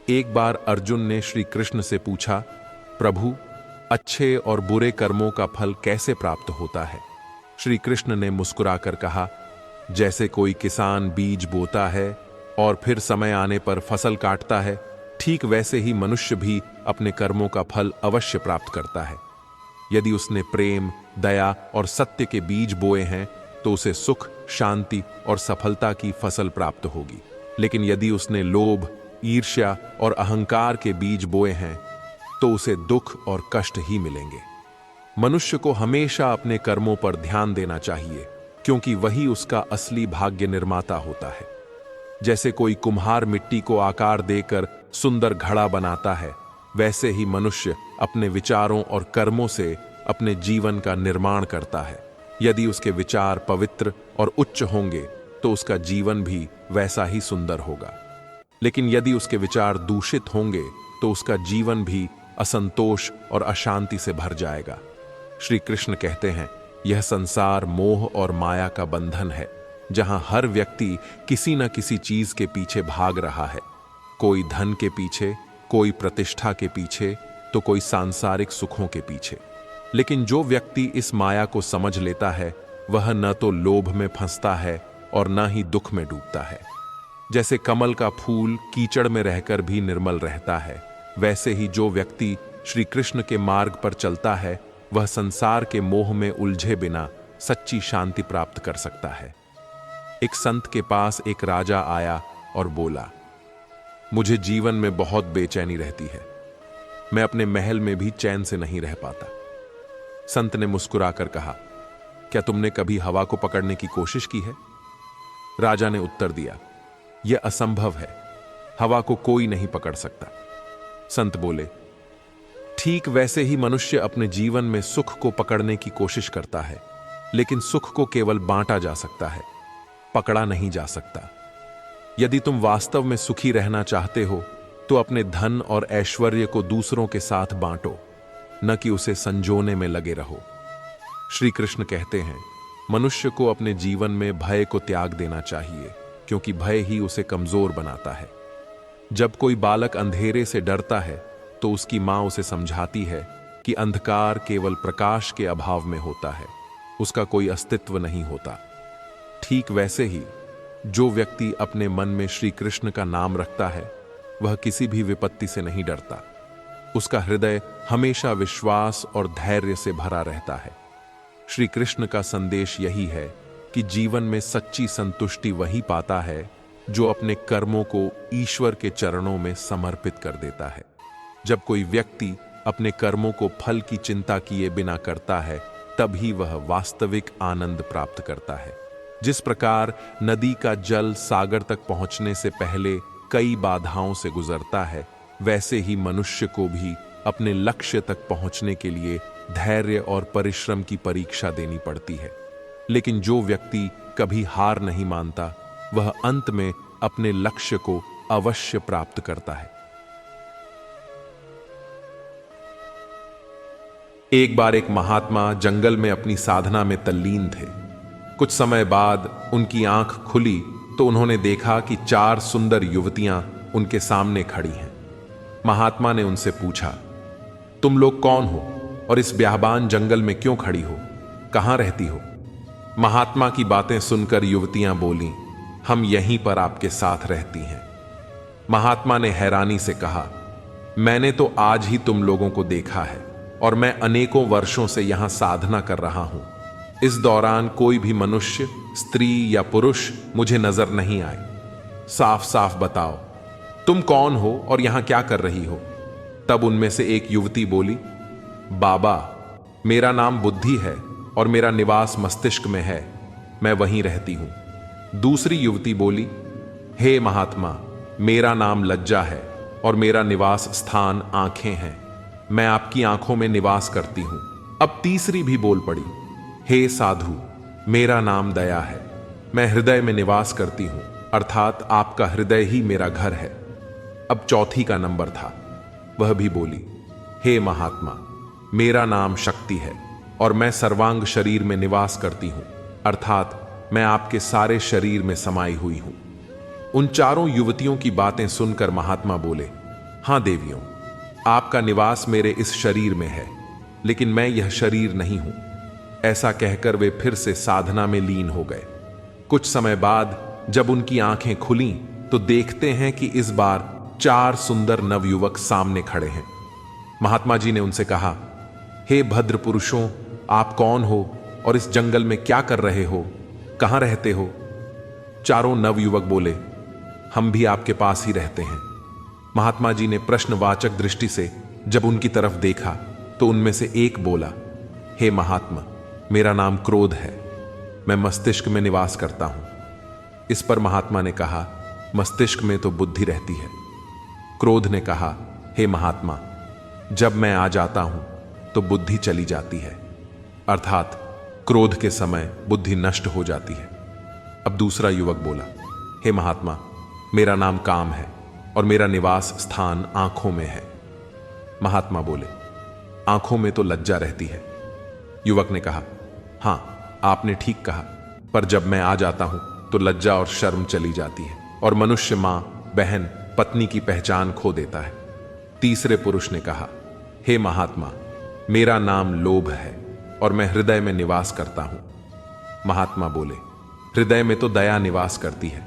Speaker 1: एक बार अर्जुन ने श्री कृष्ण से पूछा, प्रभु, अच्छे और बुरे कर्मों का फल कैसे प्राप्त होता है? श्री कृष्ण ने मुस्कुराकर कहा, जैसे कोई किसान बीज बोता है और फिर समय आने पर फसल काटता है, ठीक वैसे ही मनुष्य भी अपने कर्मों का फल अवश्य प्राप्त करता है। यदि उसने प्रेम, दया और सत्य के बीज बोए हैं तो उसे सुख, शांति और सफलता की फसल प्राप्त होगी। लेकिन यदि उसने लोभ, ईर्ष्या और अहंकार के बीज बोए हैं तो उसे दुख और कष्ट ही मिलेंगे। मनुष्य को हमेशा अपने कर्मों पर ध्यान देना चाहिए, क्योंकि वही उसका असली भाग्य निर्माता होता है। जैसे कोई कुम्हार मिट्टी को आकार देकर सुंदर घड़ा बनाता है, वैसे ही मनुष्य अपने विचारों और कर्मों से अपने जीवन का निर्माण करता है। यदि उसके विचार पवित्र और उच्च होंगे तो उसका जीवन भी वैसा ही सुंदर होगा, लेकिन यदि उसके विचार दूषित होंगे तो उसका जीवन भी असंतोष और अशांति से भर जाएगा। श्री कृष्ण कहते हैं, यह संसार मोह और माया का बंधन है, जहां हर व्यक्ति किसी न किसी चीज के पीछे भाग रहा है। कोई धन के पीछे, कोई प्रतिष्ठा के पीछे, तो कोई सांसारिक सुखों के पीछे। लेकिन जो व्यक्ति इस माया को समझ लेता है, वह न तो लोभ में फंसता है और न ही दुख में डूबता है। जैसे कमल का फूल कीचड़ में रहकर भी निर्मल रहता है, वैसे ही जो व्यक्ति श्री कृष्ण के मार्ग पर चलता है, वह संसार के मोह में उलझे बिना सच्ची शांति प्राप्त कर सकता है। एक संत के पास एक राजा आया और बोला, मुझे जीवन में बहुत बेचैनी रहती है, मैं अपने महल में भी चैन से नहीं रह पाता। संत ने मुस्कुराकर कहा, क्या तुमने कभी हवा को पकड़ने की कोशिश की है? राजा ने उत्तर दिया, यह असंभव है, हवा को कोई नहीं पकड़ सकता। संत बोले, ठीक वैसे ही मनुष्य अपने जीवन में सुख को पकड़ने की कोशिश करता है, लेकिन सुख को केवल बांटा जा सकता है, पकड़ा नहीं जा सकता। यदि तुम वास्तव में सुखी रहना चाहते हो तो अपने धन और ऐश्वर्य को दूसरों के साथ बांटो, न कि उसे संजोने में लगे रहो। श्री कृष्ण कहते हैं, मनुष्य को अपने जीवन में भय को त्याग देना चाहिए, क्योंकि भय ही उसे कमजोर बनाता है। जब कोई बालक अंधेरे से डरता है तो उसकी मां उसे समझाती है कि अंधकार केवल प्रकाश के अभाव में होता है, उसका कोई अस्तित्व नहीं होता। ठीक वैसे ही जो व्यक्ति अपने मन में श्री कृष्ण का नाम रखता है, वह किसी भी विपत्ति से नहीं डरता। उसका हृदय हमेशा विश्वास और धैर्य से भरा रहता है। श्री कृष्ण का संदेश यही है कि जीवन में सच्ची संतुष्टि वही पाता है जो अपने कर्मों को ईश्वर के चरणों में समर्पित कर देता है। जब कोई व्यक्ति अपने कर्मों को फल की चिंता किए बिना करता है, तभी वह वास्तविक आनंद प्राप्त करता है। जिस प्रकार नदी का जल सागर तक पहुंचने से पहले कई बाधाओं से गुजरता है, वैसे ही मनुष्य को भी अपने लक्ष्य तक पहुंचने के लिए धैर्य और परिश्रम की परीक्षा देनी पड़ती है। लेकिन जो व्यक्ति कभी हार नहीं मानता, वह अंत में अपने लक्ष्य को अवश्य प्राप्त करता है। एक बार एक महात्मा जंगल में अपनी साधना में तल्लीन थे। कुछ समय बाद उनकी आंख खुली तो उन्होंने देखा कि 4 सुंदर युवतियां उनके सामने खड़ी हैं। महात्मा ने उनसे पूछा, तुम लोग कौन हो और इस ब्याहबान जंगल में क्यों खड़ी हो? कहां रहती हो? महात्मा की बातें सुनकर युवतियां बोलीं, हम यहीं पर आपके साथ रहती हैं। महात्मा ने हैरानी से कहा, मैंने तो आज ही तुम लोगों को देखा है और मैं अनेकों वर्षों से यहां साधना कर रहा हूं। इस दौरान कोई भी मनुष्य, स्त्री या पुरुष मुझे नजर नहीं आए। साफ साफ बताओ, तुम कौन हो और यहां क्या कर रही हो? तब उनमें से एक युवती बोली, बाबा, मेरा नाम बुद्धि है और मेरा निवास मस्तिष्क में है, मैं वहीं रहती हूं। दूसरी युवती बोली, हे महात्मा, मेरा नाम लज्जा है और मेरा निवास स्थान आंखें हैं, मैं आपकी आंखों में निवास करती हूं। अब तीसरी भी बोल पड़ी, हे साधु, मेरा नाम दया है, मैं हृदय में निवास करती हूं, अर्थात आपका हृदय ही मेरा घर है। अब चौथी का नंबर था, वह भी बोली, हे महात्मा, मेरा नाम शक्ति है और मैं सर्वांग शरीर में निवास करती हूं, अर्थात मैं आपके सारे शरीर में समाई हुई हूं। उन चारों युवतियों की बातें सुनकर महात्मा बोले, हां देवियों, आपका निवास मेरे इस शरीर में है, लेकिन मैं यह शरीर नहीं हूं। ऐसा कहकर वे फिर से साधना में लीन हो गए। कुछ समय बाद जब उनकी आंखें खुलीं तो देखते हैं कि इस बार 4 सुंदर नवयुवक सामने खड़े हैं। महात्मा जी ने उनसे कहा, हे भद्र पुरुषों, आप कौन हो और इस जंगल में क्या कर रहे हो? कहां रहते हो? चारों नवयुवक बोले, हम भी आपके पास ही रहते हैं। महात्मा जी ने प्रश्नवाचक दृष्टि से जब उनकी तरफ देखा तो उनमें से एक बोला, हे महात्मा, मेरा नाम क्रोध है। मैं मस्तिष्क में निवास करता हूं। इस पर महात्मा ने कहा, मस्तिष्क में तो बुद्धि रहती है। क्रोध ने कहा, हे महात्मा, जब मैं आ जाता हूं तो बुद्धि चली जाती है, अर्थात क्रोध के समय बुद्धि नष्ट हो जाती है। अब दूसरा युवक बोला, हे महात्मा, मेरा नाम काम है और मेरा निवास स्थान आंखों में है। महात्मा बोले, आंखों में तो लज्जा रहती है। युवक ने कहा, हां, आपने ठीक कहा, पर जब मैं आ जाता हूं तो लज्जा और शर्म चली जाती है और मनुष्य मां, बहन, पत्नी की पहचान खो देता है। तीसरे पुरुष ने कहा, हे महात्मा, मेरा नाम लोभ है और मैं हृदय में निवास करता हूं। महात्मा बोले, हृदय में तो दया निवास करती है,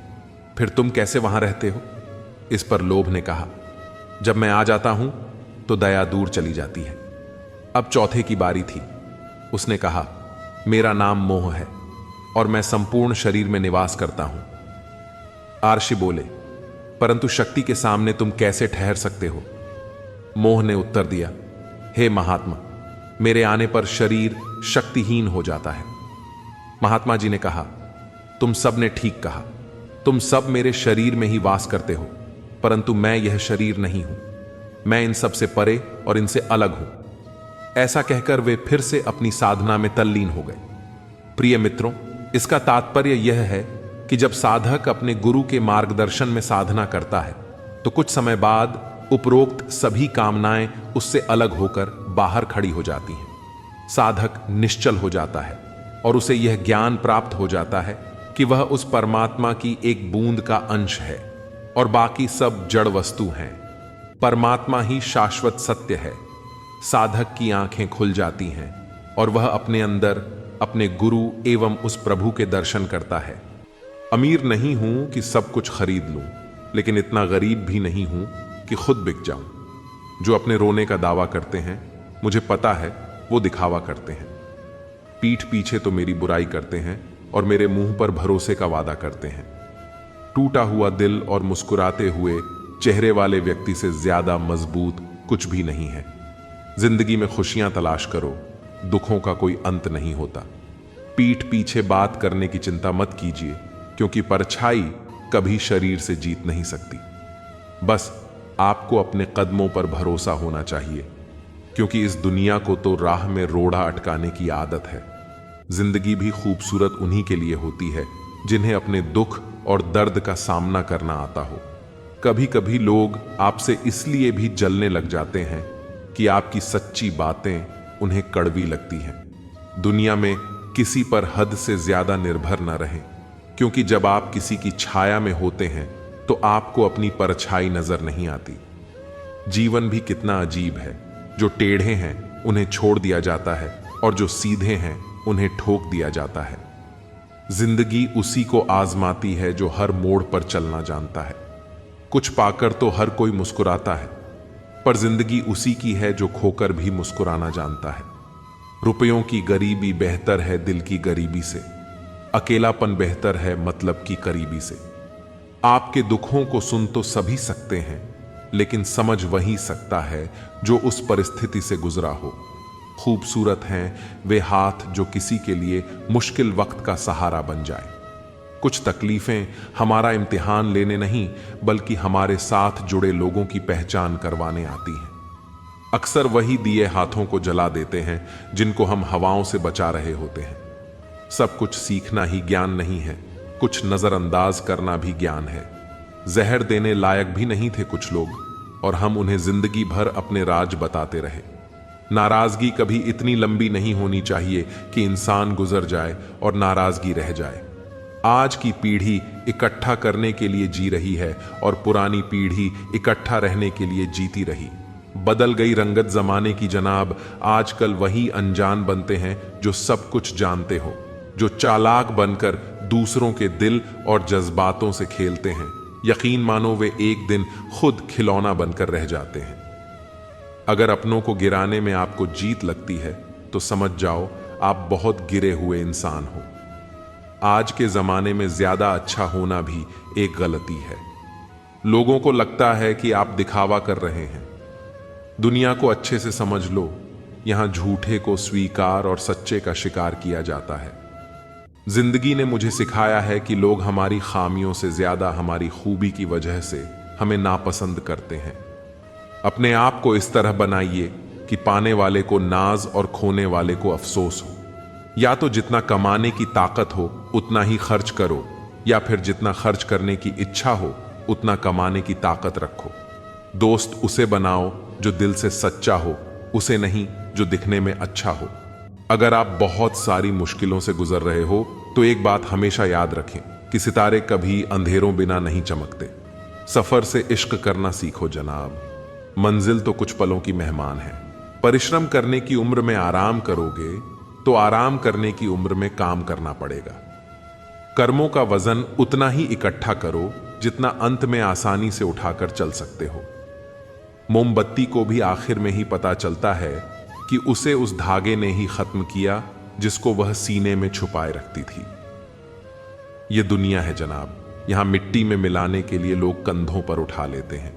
Speaker 1: फिर तुम कैसे वहां रहते हो? इस पर लोभ ने कहा, जब मैं आ जाता हूं तो दया दूर चली जाती है। अब चौथे की बारी थी। उसने कहा, मेरा नाम मोह है और मैं संपूर्ण शरीर में निवास करता हूं। आर्षि बोले, परंतु शक्ति के सामने तुम कैसे ठहर सकते हो? मोह ने उत्तर दिया, हे महात्मा, मेरे आने पर शरीर शक्तिहीन हो जाता है। महात्मा जी ने कहा, तुम सब ने ठीक कहा, तुम सब मेरे शरीर में ही वास करते हो, परंतु मैं यह शरीर नहीं हूं। मैं इन सब से परे और इनसे अलग हूं। ऐसा कहकर वे फिर से अपनी साधना में तल्लीन हो गए। प्रिय मित्रों, इसका तात्पर्य यह है कि जब साधक अपने गुरु के मार्गदर्शन में साधना करता है तो कुछ समय बाद उपरोक्त सभी कामनाएं उससे अलग होकर बाहर खड़ी हो जाती हैं। साधक निश्चल हो जाता है और उसे यह ज्ञान प्राप्त हो जाता है कि वह उस परमात्मा की एक बूंद का अंश है और बाकी सब जड़ वस्तु हैं। परमात्मा ही शाश्वत सत्य है। साधक की आंखें खुल जाती हैं और वह अपने अंदर अपने गुरु एवं उस प्रभु के दर्शन करता है। अमीर नहीं हूं कि सब कुछ खरीद लूं, लेकिन इतना गरीब भी नहीं हूं कि खुद बिक जाऊं। जो अपने रोने का दावा करते हैं, मुझे पता है वो दिखावा करते हैं। पीठ पीछे तो मेरी बुराई करते हैं और मेरे मुंह पर भरोसे का वादा करते हैं। टूटा हुआ दिल और मुस्कुराते हुए चेहरे वाले व्यक्ति से ज्यादा मजबूत कुछ भी नहीं है। जिंदगी में खुशियां तलाश करो, दुखों का कोई अंत नहीं होता। पीठ पीछे बात करने की चिंता मत कीजिए, क्योंकि परछाई कभी शरीर से जीत नहीं सकती। बस आपको अपने कदमों पर भरोसा होना चाहिए, क्योंकि इस दुनिया को तो राह में रोड़ा अटकाने की आदत है। जिंदगी भी खूबसूरत उन्हीं के लिए होती है जिन्हें अपने दुख और दर्द का सामना करना आता हो। कभी कभी लोग आपसे इसलिए भी जलने लग जाते हैं कि आपकी सच्ची बातें उन्हें कड़वी लगती हैं। दुनिया में किसी पर हद से ज्यादा निर्भर न रहें, क्योंकि जब आप किसी की छाया में होते हैं तो आपको अपनी परछाई नजर नहीं आती। जीवन भी कितना अजीब है। जो टेढ़े हैं उन्हें छोड़ दिया जाता है और जो सीधे हैं उन्हें ठोक दिया जाता है। जिंदगी उसी को आजमाती है जो हर मोड़ पर चलना जानता है। कुछ पाकर तो हर कोई मुस्कुराता है, पर जिंदगी उसी की है जो खोकर भी मुस्कुराना जानता है। रुपयों की गरीबी बेहतर है दिल की गरीबी से। अकेलापन बेहतर है मतलब की करीबी से। आपके दुखों को सुन तो सभी सकते हैं, लेकिन समझ वही सकता है जो उस परिस्थिति से गुजरा हो। खूबसूरत हैं वे हाथ जो किसी के लिए मुश्किल वक्त का सहारा बन जाए। कुछ तकलीफें हमारा इम्तिहान लेने नहीं, बल्कि हमारे साथ जुड़े लोगों की पहचान करवाने आती हैं। अक्सर वही दिए हाथों को जला देते हैं जिनको हम हवाओं से बचा रहे होते हैं। सब कुछ सीखना ही ज्ञान नहीं है, कुछ नजरअंदाज करना भी ज्ञान है। जहर देने लायक भी नहीं थे कुछ लोग, और हम उन्हें जिंदगी भर अपने राज बताते रहे। नाराजगी कभी इतनी लंबी नहीं होनी चाहिए कि इंसान गुजर जाए और नाराजगी रह जाए। आज की पीढ़ी इकट्ठा करने के लिए जी रही है और पुरानी पीढ़ी इकट्ठा रहने के लिए जीती रही। बदल गई रंगत जमाने की जनाब। आजकल वही अनजान बनते हैं जो सब कुछ जानते हो, जो चालाक बनकर दूसरों के दिल और जज्बातों से खेलते हैं। यकीन मानो वे एक दिन खुद खिलौना बनकर रह जाते हैं। अगर अपनों को गिराने में आपको जीत लगती है तो समझ जाओ आप बहुत गिरे हुए इंसान हो। आज के जमाने में ज्यादा अच्छा होना भी एक गलती है। लोगों को लगता है कि आप दिखावा कर रहे हैं। दुनिया को अच्छे से समझ लो।
Speaker 2: यहाँ झूठे को स्वीकार और सच्चे का शिकार किया जाता है। जिंदगी ने मुझे सिखाया है कि लोग हमारी खामियों से ज्यादा हमारी खूबी की वजह से हमें नापसंद करते हैं। अपने आप को इस तरह बनाइए कि पाने वाले को नाज और खोने वाले को अफसोस हो। या तो जितना कमाने की ताकत हो उतना ही खर्च करो, या फिर जितना खर्च करने की इच्छा हो उतना कमाने की ताकत रखो। दोस्त उसे बनाओ जो दिल से सच्चा हो, उसे नहीं जो दिखने में अच्छा हो। अगर आप बहुत सारी मुश्किलों से गुजर रहे हो तो एक बात हमेशा याद रखें कि सितारे कभी अंधेरों बिना नहीं चमकते। सफर से इश्क करना सीखो जनाब, मंजिल तो कुछ पलों की मेहमान है। परिश्रम करने की उम्र में आराम करोगे तो आराम करने की उम्र में काम करना पड़ेगा। कर्मों का वजन उतना ही इकट्ठा करो जितना अंत में आसानी से उठाकर चल सकते हो। मोमबत्ती को भी आखिर में ही पता चलता है कि उसे उस धागे ने ही खत्म किया जिसको वह सीने में छुपाए रखती थी। यह दुनिया है जनाब, यहां मिट्टी में मिलाने के लिए लोग कंधों पर उठा लेते हैं।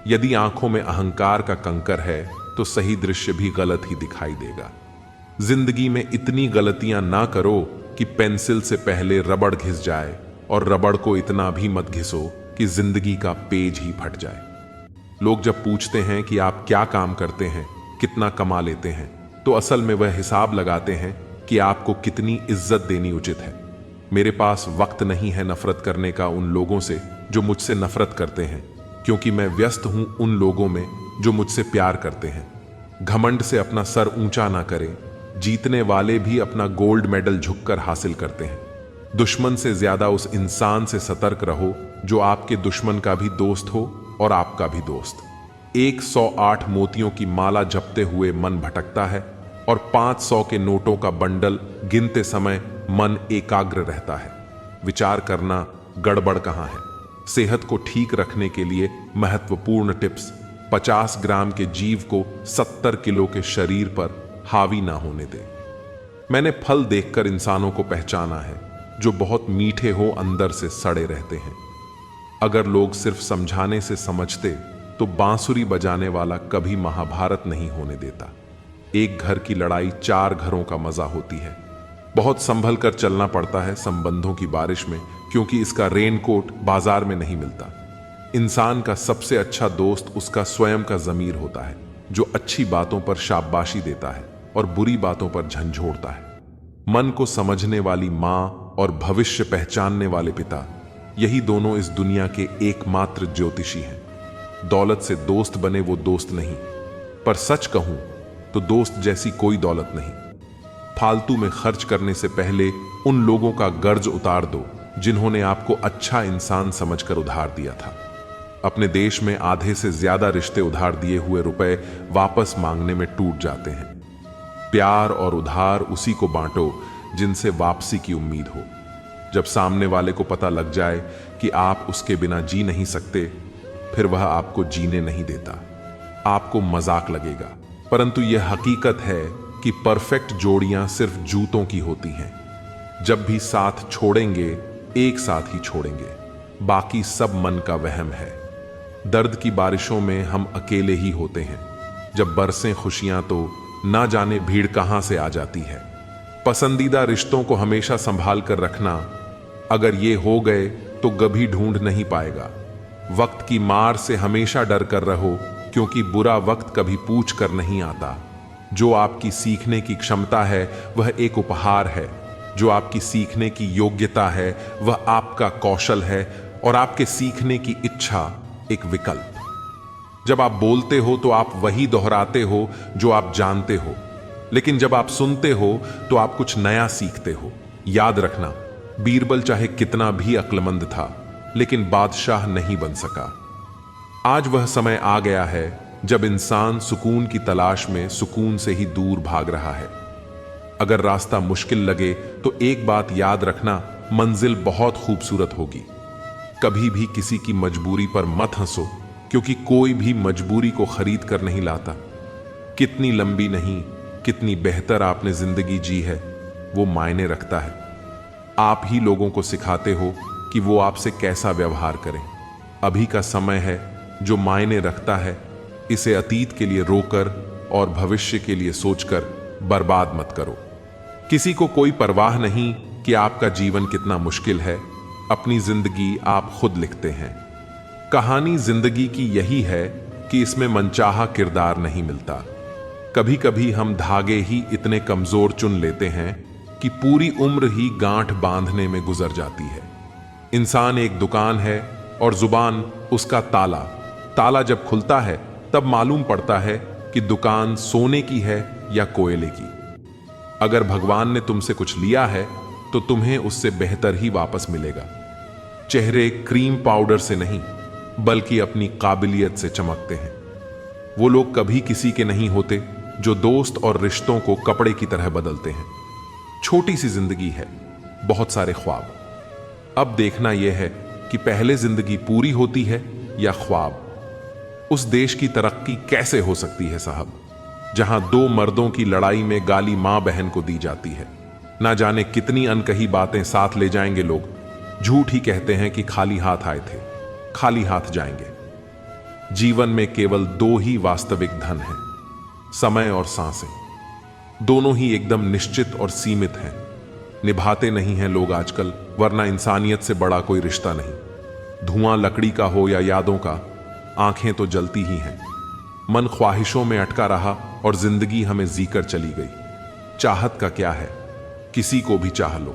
Speaker 2: यदि आंखों में अहंकार का कंकर है तो सही दृश्य भी गलत ही दिखाई देगा। जिंदगी में इतनी गलतियां ना करो कि पेंसिल से पहले रबड़ घिस जाए, और रबड़ को इतना भी मत घिसो कि जिंदगी का पेज ही फट जाए। लोग जब पूछते हैं कि आप क्या काम करते हैं, कितना कमा लेते हैं, तो असल में वह हिसाब लगाते हैं कि आपको कितनी इज्जत देनी उचित है। मेरे पास वक्त नहीं है नफरत करने का उन लोगों से जो मुझसे नफरत करते हैं, क्योंकि मैं व्यस्त हूं उन लोगों में जो मुझसे प्यार करते हैं। घमंड से अपना सर ऊंचा ना करें, जीतने वाले भी अपना गोल्ड मेडल झुककर हासिल करते हैं। दुश्मन से ज्यादा उस इंसान से सतर्क रहो जो आपके दुश्मन का भी दोस्त हो और आपका भी दोस्त। 108 मोतियों की माला जपते हुए मन भटकता है, और 500 के नोटों का बंडल गिनते समय मन एकाग्र रहता है। विचार करना गड़बड़ कहां है। सेहत को ठीक रखने के लिए महत्वपूर्ण टिप्स: 50 ग्राम के जीव को 70 किलो के शरीर पर हावी ना होने दे। मैंने फल देखकर इंसानों को पहचाना है जो बहुत मीठे हो अंदर से सड़े रहते हैं। अगर लोग सिर्फ समझाने से समझते तो बांसुरी बजाने वाला कभी महाभारत नहीं होने देता। एक घर की लड़ाई 4 घरों का मजा होती है। बहुत संभल कर चलना पड़ता है संबंधों की बारिश में, क्योंकि इसका रेनकोट बाजार में नहीं मिलता। इंसान का सबसे अच्छा दोस्त उसका स्वयं का ज़मीर होता है, जो अच्छी बातों पर शाबाशी देता है और बुरी बातों पर झंझोड़ता है। मन को समझने वाली माँ और भविष्य पहचानने वाले पिता, यही दोनों इस दुनिया के एकमात्र ज्योतिषी हैं। दौलत से दोस्त बने वो दोस्त नहीं, पर सच कहूं तो दोस्त जैसी कोई दौलत नहीं। फालतू में खर्च करने से पहले उन लोगों का कर्ज उतार दो जिन्होंने आपको अच्छा इंसान समझकर उधार दिया था। अपने देश में आधे से ज्यादा रिश्ते उधार दिए हुए रुपए वापस मांगने में टूट जाते हैं। प्यार और उधार उसी को बांटो जिनसे वापसी की उम्मीद हो। जब सामने वाले को पता लग जाए कि आप उसके बिना जी नहीं सकते, फिर वह आपको जीने नहीं देता। आपको मजाक लगेगा, परंतु यह हकीकत है कि परफेक्ट जोड़ियां सिर्फ जूतों की होती हैं। जब भी साथ छोड़ेंगे, एक साथ ही छोड़ेंगे, बाकी सब मन का वहम है। दर्द की बारिशों में हम अकेले ही होते हैं। जब बरसें खुशियां तो ना जाने भीड़ कहां से आ जाती है। पसंदीदा रिश्तों को हमेशा संभाल कर रखना, अगर ये हो गए तो कभी ढूंढ नहीं पाएगा। वक्त की मार से हमेशा डर कर रहो, क्योंकि बुरा वक्त कभी पूछ कर नहीं आता। जो आपकी सीखने की क्षमता है वह एक उपहार है, जो आपकी सीखने की योग्यता है वह आपका कौशल है, और आपके सीखने की इच्छा एक विकल्प। जब आप बोलते हो तो आप वही दोहराते हो जो आप जानते हो, लेकिन जब आप सुनते हो तो आप कुछ नया सीखते हो। याद रखना, बीरबल चाहे कितना भी अक्लमंद था, लेकिन बादशाह नहीं बन सका। आज वह समय आ गया है जब इंसान सुकून की तलाश में सुकून से ही दूर भाग रहा है। अगर रास्ता मुश्किल लगे तो एक बात याद रखना, मंजिल बहुत खूबसूरत होगी। कभी भी किसी की मजबूरी पर मत हंसो, क्योंकि कोई भी मजबूरी को खरीद कर नहीं लाता। कितनी लंबी नहीं, कितनी बेहतर आपने जिंदगी जी है, वो मायने रखता है। आप ही लोगों को सिखाते हो कि वो आपसे कैसा व्यवहार करें। अभी का समय है जो मायने रखता है। इसे अतीत के लिए रोकर और भविष्य के लिए सोचकर बर्बाद मत करो। किसी को कोई परवाह नहीं कि आपका जीवन कितना मुश्किल है। अपनी जिंदगी आप खुद लिखते हैं। कहानी जिंदगी की यही है कि इसमें मनचाहा किरदार नहीं मिलता। कभी कभी हम धागे ही इतने कमजोर चुन लेते हैं कि पूरी उम्र ही गांठ बांधने में गुजर जाती है। इंसान एक दुकान है और जुबान उसका ताला। ताला जब खुलता है तब मालूम पड़ता है कि दुकान सोने की है या कोयले की। अगर भगवान ने तुमसे कुछ लिया है तो तुम्हें उससे बेहतर ही वापस मिलेगा। चेहरे क्रीम पाउडर से नहीं बल्कि अपनी काबिलियत से चमकते हैं। वो लोग कभी किसी के नहीं होते जो दोस्त और रिश्तों को कपड़े की तरह बदलते हैं। छोटी सी जिंदगी है, बहुत सारे ख्वाब। अब देखना यह है कि पहले जिंदगी पूरी होती है या ख्वाब। उस देश की तरक्की कैसे हो सकती है साहब, जहां दो मर्दों की लड़ाई में गाली मां बहन को दी जाती है। ना जाने कितनी अनकही बातें साथ ले जाएंगे लोग। झूठ ही कहते हैं कि खाली हाथ आए थे, खाली हाथ जाएंगे। जीवन में केवल दो ही वास्तविक धन हैं, समय और सांसें। दोनों ही एकदम निश्चित और सीमित हैं। निभाते नहीं हैं लोग आजकल, वरना इंसानियत से बड़ा कोई रिश्ता नहीं। धुआं लकड़ी का हो या यादों का, आंखें तो जलती ही हैं। मन ख्वाहिशों में अटका रहा और जिंदगी हमें जीकर चली गई। चाहत का क्या है, किसी को भी चाह लो।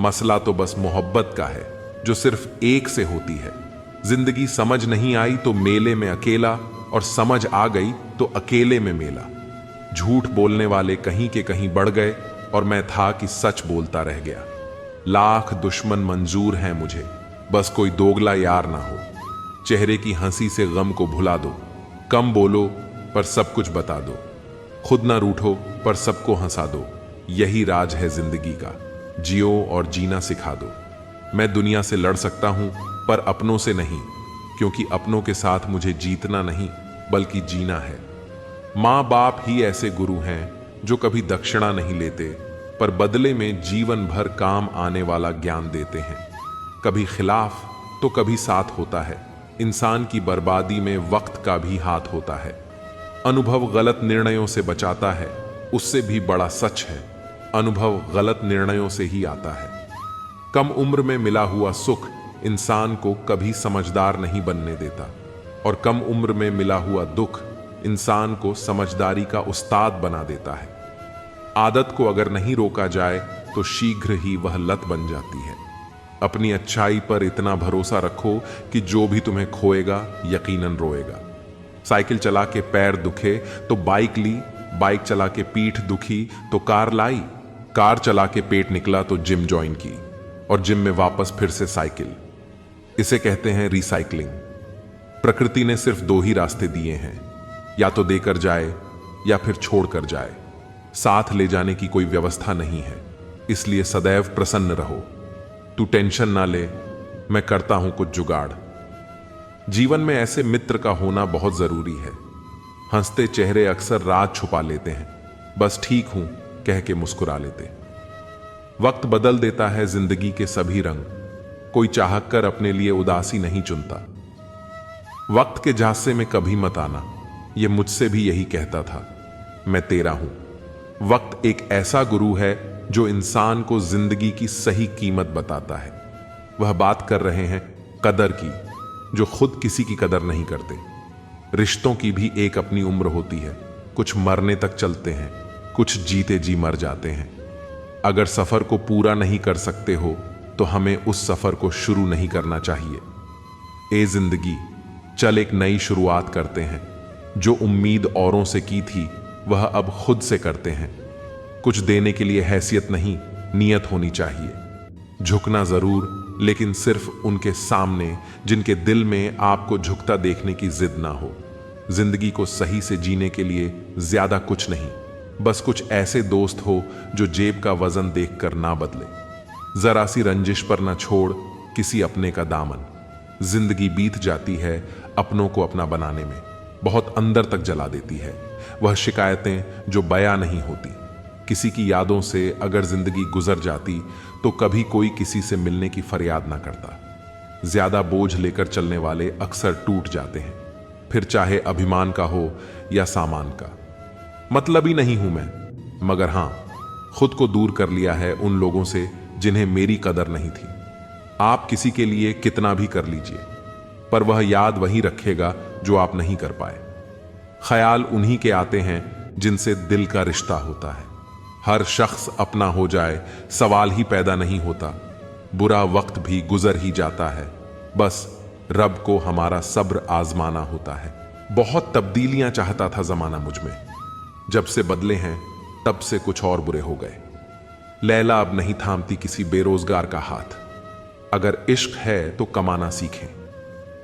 Speaker 2: मसला तो बस मोहब्बत का है जो सिर्फ एक से होती है। जिंदगी समझ नहीं आई तो मेले में अकेला, और समझ आ गई तो अकेले में मेला। झूठ बोलने वाले कहीं के कहीं बढ़ गए और मैं था कि सच बोलता रह गया। लाख दुश्मन मंजूर हैं मुझे, बस कोई दोगला यार ना हो। चेहरे की हंसी से गम को भुला दो। कम बोलो पर सब कुछ बता दो। खुद ना रूठो पर सबको हंसा दो। यही राज है जिंदगी का, जियो और जीना सिखा दो। मैं दुनिया से लड़ सकता हूं पर अपनों से नहीं, क्योंकि अपनों के साथ मुझे जीतना नहीं बल्कि जीना है। माँ बाप ही ऐसे गुरु हैं जो कभी दक्षिणा नहीं लेते, पर बदले में जीवन भर काम आने वाला ज्ञान देते हैं। कभी खिलाफ तो कभी साथ होता है। इंसान की बर्बादी में वक्त का भी हाथ होता है। अनुभव गलत निर्णयों से बचाता है, उससे भी बड़ा सच है। अनुभव गलत निर्णयों से ही आता है। कम उम्र में मिला हुआ सुख इंसान को कभी समझदार नहीं बनने देता, और कम उम्र में मिला हुआ दुख इंसान को समझदारी का उस्ताद बना देता है। आदत को अगर नहीं रोका जाए तो शीघ्र ही वह लत बन जाती है। अपनी अच्छाई पर इतना भरोसा रखो कि जो भी तुम्हें खोएगा यकीनन रोएगा। साइकिल चला के पैर दुखे तो बाइक ली, बाइक चला के पीठ दुखी तो कार लाई, कार चला के पेट निकला तो जिम ज्वाइन की, और जिम में वापस फिर से साइकिल। इसे कहते हैं रिसाइकलिंग। प्रकृति ने सिर्फ दो ही रास्ते दिए हैं, या तो देकर जाए या फिर छोड़कर जाए। साथ ले जाने की कोई व्यवस्था नहीं है, इसलिए सदैव प्रसन्न रहो। तू टेंशन ना ले, मैं करता हूं कुछ जुगाड़। जीवन में ऐसे मित्र का होना बहुत जरूरी है। हंसते चेहरे अक्सर राज छुपा लेते हैं, बस ठीक हूं कह के मुस्कुरा लेते। वक्त बदल देता है जिंदगी के सभी रंग, कोई चाहकर अपने लिए उदासी नहीं चुनता। वक्त के झांसे में कभी मत आना, यह मुझसे भी यही कहता था। मैं तेरा हूं। वक्त एक ऐसा गुरु है जो इंसान को जिंदगी की सही कीमत बताता है। वह बात कर रहे हैं कदर की, जो खुद किसी की कदर नहीं करते। रिश्तों की भी एक अपनी उम्र होती है, कुछ मरने तक चलते हैं, कुछ जीते जी मर जाते हैं। अगर सफर को पूरा नहीं कर सकते हो तो हमें उस सफर को शुरू नहीं करना चाहिए। ए जिंदगी, चल एक नई शुरुआत करते हैं। जो उम्मीद औरों से की थी वह अब खुद से करते हैं। कुछ देने के लिए हैसियत नहीं, नियत होनी चाहिए। झुकना जरूर, लेकिन सिर्फ उनके सामने जिनके दिल में आपको झुकता देखने की जिद ना हो। जिंदगी को सही से जीने के लिए ज्यादा कुछ नहीं, बस कुछ ऐसे दोस्त हो जो जेब का वजन देखकर ना बदले। जरा सी रंजिश पर ना छोड़ किसी अपने का दामन। जिंदगी बीत जाती है अपनों को अपना बनाने में, बहुत अंदर तक जला देती है वह शिकायतें जो बयां नहीं होती। किसी की यादों से अगर जिंदगी गुजर जाती तो कभी कोई किसी से मिलने की फरियाद ना करता। ज्यादा बोझ लेकर चलने वाले अक्सर टूट जाते हैं, फिर चाहे अभिमान का हो या सामान का। मतलबी नहीं हूं मैं, मगर हां, खुद को दूर कर लिया है उन लोगों से जिन्हें मेरी कदर नहीं थी। आप किसी के लिए कितना भी कर लीजिए, पर वह याद वही रखेगा जो आप नहीं कर पाए। ख्याल उन्हीं के आते हैं जिनसे दिल का रिश्ता होता है। हर शख्स अपना हो जाए सवाल ही पैदा नहीं होता, बुरा वक्त भी गुजर ही जाता है, बस रब को हमारा सब्र आजमाना होता है। बहुत तब्दीलियां चाहता था जमाना मुझ में, जब से बदले हैं तब से कुछ और बुरे हो गए। लैला अब नहीं थामती किसी बेरोजगार का हाथ। अगर इश्क है तो कमाना सीखें।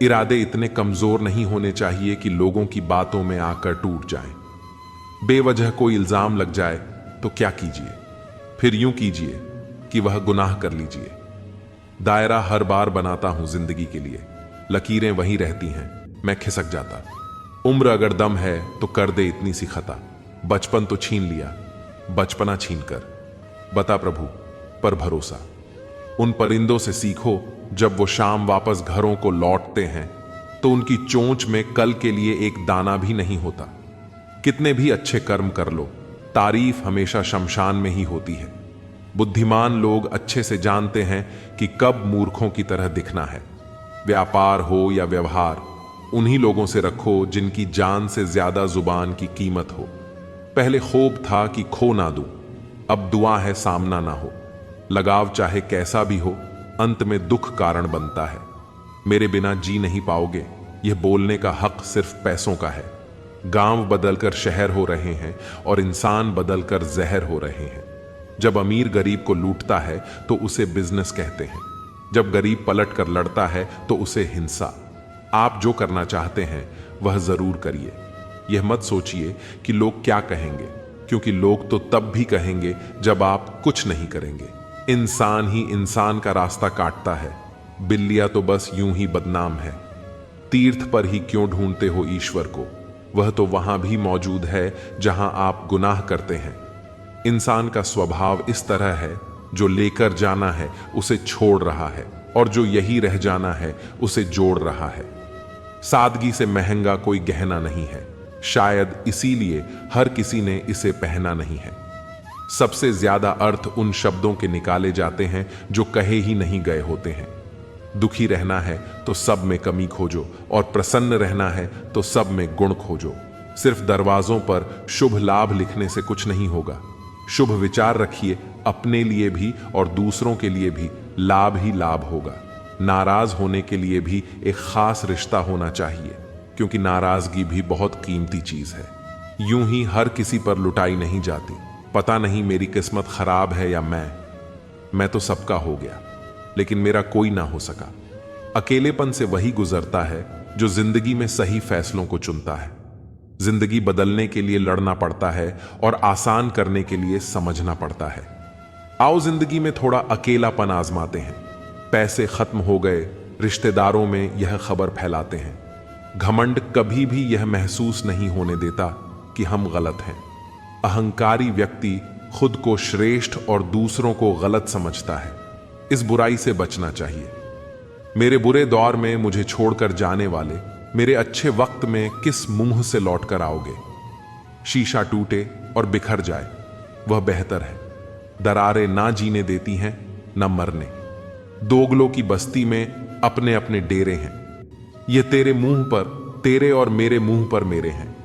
Speaker 2: इरादे इतने कमजोर नहीं होने चाहिए कि लोगों की बातों में आकर टूट जाएं। बेवजह कोई इल्जाम लग जाए तो क्या कीजिए, फिर यूं कीजिए कि वह गुनाह कर लीजिए। दायरा हर बार बनाता हूं जिंदगी के लिए, लकीरें वहीं रहती हैं, मैं खिसक जाता। उम्र अगर दम है तो कर दे इतनी सी खता, बचपन तो छीन लिया, बचपना छीन कर। बता प्रभु पर भरोसा। उन परिंदों से सीखो जब वो शाम वापस घरों को लौटते हैं तो उनकी चोंच में कल के लिए एक दाना भी नहीं होता। कितने भी अच्छे कर्म कर लो, तारीफ हमेशा शमशान में ही होती है। बुद्धिमान लोग अच्छे से जानते हैं कि कब मूर्खों की तरह दिखना है। व्यापार हो या व्यवहार, उन्हीं लोगों से रखो जिनकी जान से ज्यादा जुबान की कीमत हो। पहले खूब था कि खो ना दूं, अब दुआ है सामना ना हो। लगाव चाहे कैसा भी हो, अंत में दुख कारण बनता है। मेरे बिना जी नहीं पाओगे, यह बोलने का हक सिर्फ पैसों का है। गांव बदलकर शहर हो रहे हैं और इंसान बदलकर जहर हो रहे हैं। जब अमीर गरीब को लूटता है तो उसे बिजनेस कहते हैं, जब गरीब पलट कर लड़ता है तो उसे हिंसा। आप जो करना चाहते हैं वह जरूर करिए। यह मत सोचिए कि लोग क्या कहेंगे, क्योंकि लोग तो तब भी कहेंगे जब आप कुछ नहीं करेंगे। इंसान ही इंसान का रास्ता काटता है, बिल्लियां तो बस यूं ही बदनाम है। तीर्थ पर ही क्यों ढूंढते हो ईश्वर को, वह तो वहां भी मौजूद है जहां आप गुनाह करते हैं। इंसान का स्वभाव इस तरह है, जो लेकर जाना है उसे छोड़ रहा है और जो यही रह जाना है उसे जोड़ रहा है। सादगी से महंगा कोई गहना नहीं है, शायद इसीलिए हर किसी ने इसे पहना नहीं है। सबसे ज्यादा अर्थ उन शब्दों के निकाले जाते हैं जो कहे ही नहीं गए होते हैं। दुखी रहना है तो सब में कमी खोजो और प्रसन्न रहना है तो सब में गुण खोजो। सिर्फ दरवाजों पर शुभ लाभ लिखने से कुछ नहीं होगा। शुभ विचार रखिए, अपने लिए भी और दूसरों के लिए भी लाभ ही लाभ होगा। नाराज होने के लिए भी एक खास रिश्ता होना चाहिए, क्योंकि नाराजगी भी बहुत कीमती चीज है। यूं ही हर किसी पर लुटाई नहीं जाती। पता नहीं मेरी किस्मत खराब है या मैं तो सबका हो गया, लेकिन मेरा कोई ना हो सका। अकेलेपन से वही गुजरता है जो जिंदगी में सही फैसलों को चुनता है। जिंदगी बदलने के लिए लड़ना पड़ता है और आसान करने के लिए समझना पड़ता है। आओ जिंदगी में थोड़ा अकेलापन आजमाते हैं। पैसे खत्म हो गए, रिश्तेदारों में यह खबर फैलाते हैं। घमंड कभी भी यह महसूस नहीं होने देता कि हम गलत हैं। अहंकारी व्यक्ति खुद को श्रेष्ठ और दूसरों को गलत समझता है। इस बुराई से बचना चाहिए। मेरे बुरे दौर में मुझे छोड़कर जाने वाले मेरे अच्छे वक्त में किस मुंह से लौटकर आओगे। शीशा टूटे और बिखर जाए वह बेहतर है। दरारें ना जीने देती हैं न मरने। दोगलों की बस्ती में अपने अपने डेरे हैं। ये तेरे मुंह पर तेरे और मेरे मुंह पर मेरे हैं।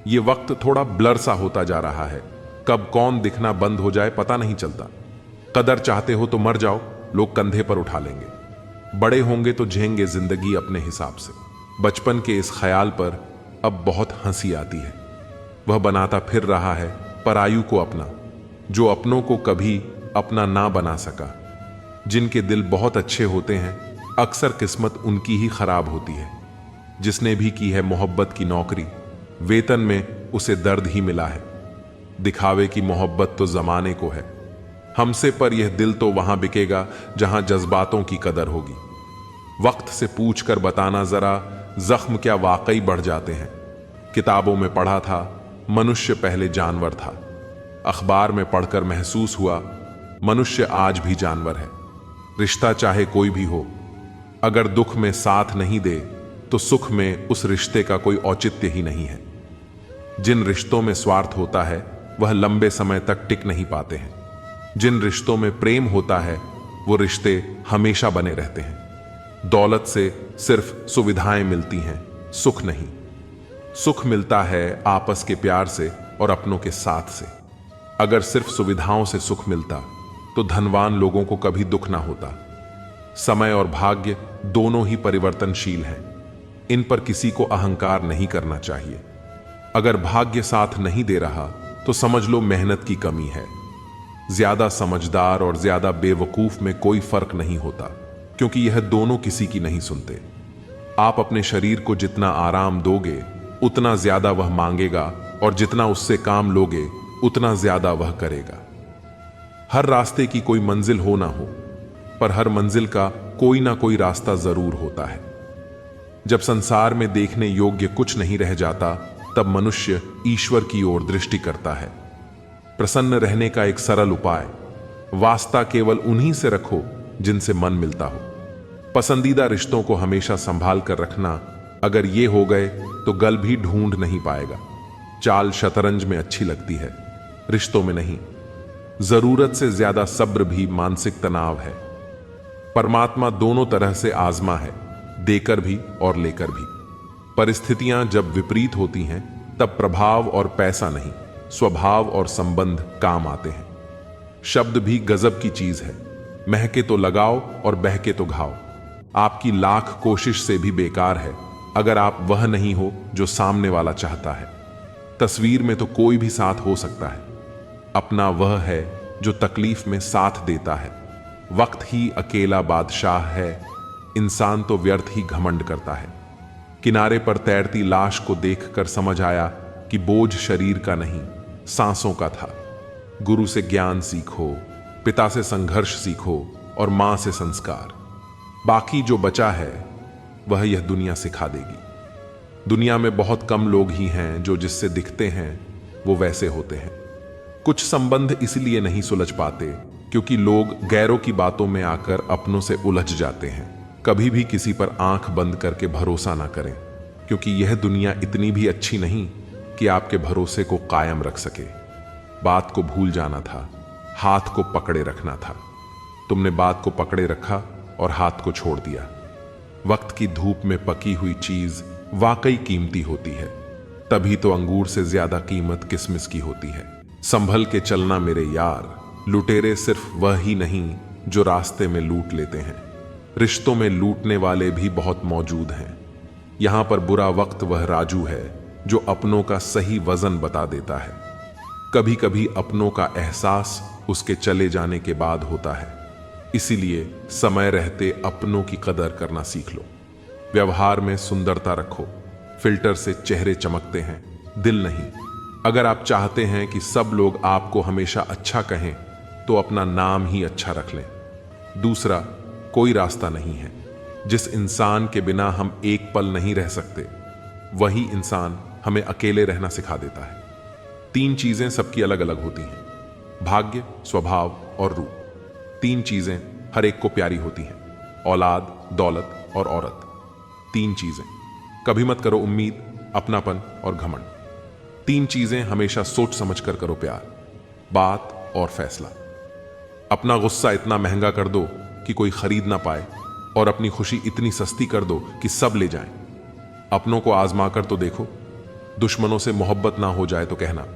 Speaker 2: ये वक्त थोड़ा ब्लर सा होता जा रहा है। कब कौन दिखना बंद हो जाए पता नहीं चलता। कदर चाहते हो तो मर जाओ, लोग कंधे पर उठा लेंगे। बड़े होंगे तो झेंगे जिंदगी अपने हिसाब से। बचपन के इस ख्याल पर अब बहुत हंसी आती है। वह बनाता फिर रहा है परायु को अपना, जो अपनों को कभी अपना ना बना सका। जिनके दिल बहुत अच्छे होते हैं अक्सर किस्मत उनकी ही खराब होती है। जिसने भी की है मोहब्बत की नौकरी, वेतन में उसे दर्द ही मिला है। दिखावे की मोहब्बत तो जमाने को है हमसे, पर यह दिल तो वहां बिकेगा जहां जज्बातों की कदर होगी। वक्त से पूछकर बताना जरा, जख्म क्या वाकई बढ़ जाते हैं। किताबों में पढ़ा था मनुष्य पहले जानवर था। अखबार में पढ़कर महसूस हुआ मनुष्य आज भी जानवर है। रिश्ता चाहे कोई भी हो, अगर दुख में साथ नहीं दे तो सुख में उस रिश्ते का कोई औचित्य ही नहीं है। जिन रिश्तों में स्वार्थ होता है वह लंबे समय तक टिक नहीं पाते हैं। जिन रिश्तों में प्रेम होता है वो रिश्ते हमेशा बने रहते हैं। दौलत से सिर्फ सुविधाएं मिलती हैं, सुख नहीं। सुख मिलता है आपस के प्यार से और अपनों के साथ से। अगर सिर्फ सुविधाओं से सुख मिलता तो धनवान लोगों को कभी दुख ना होता। समय और भाग्य दोनों ही परिवर्तनशील हैं। इन पर किसी को अहंकार नहीं करना चाहिए। अगर भाग्य साथ नहीं दे रहा तो समझ लो मेहनत की कमी है। ज्यादा समझदार और ज्यादा बेवकूफ में कोई फर्क नहीं होता, क्योंकि यह दोनों किसी की नहीं सुनते। आप अपने शरीर को जितना आराम दोगे उतना ज्यादा वह मांगेगा, और जितना उससे काम लोगे उतना ज्यादा वह करेगा। हर रास्ते की कोई मंजिल हो ना हो, पर हर मंजिल का कोई ना कोई रास्ता जरूर होता है। जब संसार में देखने योग्य कुछ नहीं रह जाता, तब मनुष्य ईश्वर की ओर दृष्टि करता है। प्रसन्न रहने का एक सरल उपाय, वास्ता केवल उन्हीं से रखो जिनसे मन मिलता हो। पसंदीदा रिश्तों को हमेशा संभाल कर रखना। अगर ये हो गए तो गल भी ढूंढ नहीं पाएगा। चाल शतरंज में अच्छी लगती है, रिश्तों में नहीं। जरूरत से ज्यादा सब्र भी मानसिक तनाव है। परमात्मा दोनों तरह से आजमा है, देकर भी और लेकर भी। परिस्थितियां जब विपरीत होती हैं तब प्रभाव और पैसा नहीं, स्वभाव और संबंध काम आते हैं। शब्द भी गजब की चीज है। महके तो लगाओ और बहके तो घाओ। आपकी लाख कोशिश से भी बेकार है अगर आप वह नहीं हो जो सामने वाला चाहता है। तस्वीर में तो कोई भी साथ हो सकता है, अपना वह है जो तकलीफ में साथ देता है। वक्त ही अकेला बादशाह है, इंसान तो व्यर्थ ही घमंड करता है। किनारे पर तैरती लाश को देखकर समझ आया कि बोझ शरीर का नहीं, सांसों का था। गुरु से ज्ञान सीखो, पिता से संघर्ष सीखो और मां से संस्कार। बाकी जो बचा है वह यह दुनिया सिखा देगी। दुनिया में बहुत कम लोग ही हैं जो जिससे दिखते हैं वो वैसे होते हैं। कुछ संबंध इसलिए नहीं सुलझ पाते क्योंकि लोग गैरों की बातों में आकर अपनों से उलझ जाते हैं। कभी भी किसी पर आंख बंद करके भरोसा ना करें, क्योंकि यह दुनिया इतनी भी अच्छी नहीं कि आपके भरोसे को कायम रख सके। बात को भूल जाना था, हाथ को पकड़े रखना था। तुमने बात को पकड़े रखा और हाथ को छोड़ दिया। वक्त की धूप में पकी हुई चीज वाकई कीमती होती है, तभी तो अंगूर से ज्यादा कीमत किसमिस की होती है। संभल के चलना मेरे यार, लुटेरे सिर्फ वह ही नहीं जो रास्ते में लूट लेते हैं। रिश्तों में लूटने वाले भी बहुत मौजूद हैं। यहां पर बुरा वक्त वह राजू है जो अपनों का सही वजन बता देता है। कभी कभी अपनों का एहसास उसके चले जाने के बाद होता है। इसीलिए समय रहते अपनों की कदर करना सीख लो। व्यवहार में सुंदरता रखो। फिल्टर से चेहरे चमकते हैं, दिल नहीं। अगर आप चाहते हैं कि सब लोग आपको हमेशा अच्छा कहें तो अपना नाम ही अच्छा रख लें। दूसरा कोई रास्ता नहीं है। जिस इंसान के बिना हम एक पल नहीं रह सकते, वही इंसान हमें अकेले रहना सिखा देता है। 3 चीजें सबकी अलग अलग होती हैं, भाग्य, स्वभाव और रूप। 3 चीजें हर एक को प्यारी होती हैं, औलाद, दौलत और औरत। 3 चीजें। कभी मत करो उम्मीद, अपनापन और घमंड। 3 चीजें हमेशा सोच समझ कर करो प्यार, बात और फैसला। अपना गुस्सा इतना महंगा कर दो कि कोई खरीद ना पाए, और अपनी खुशी इतनी सस्ती कर दो कि सब ले जाएं। अपनों को आजमा कर तो देखो, दुश्मनों से मोहब्बत ना हो जाए तो कहना।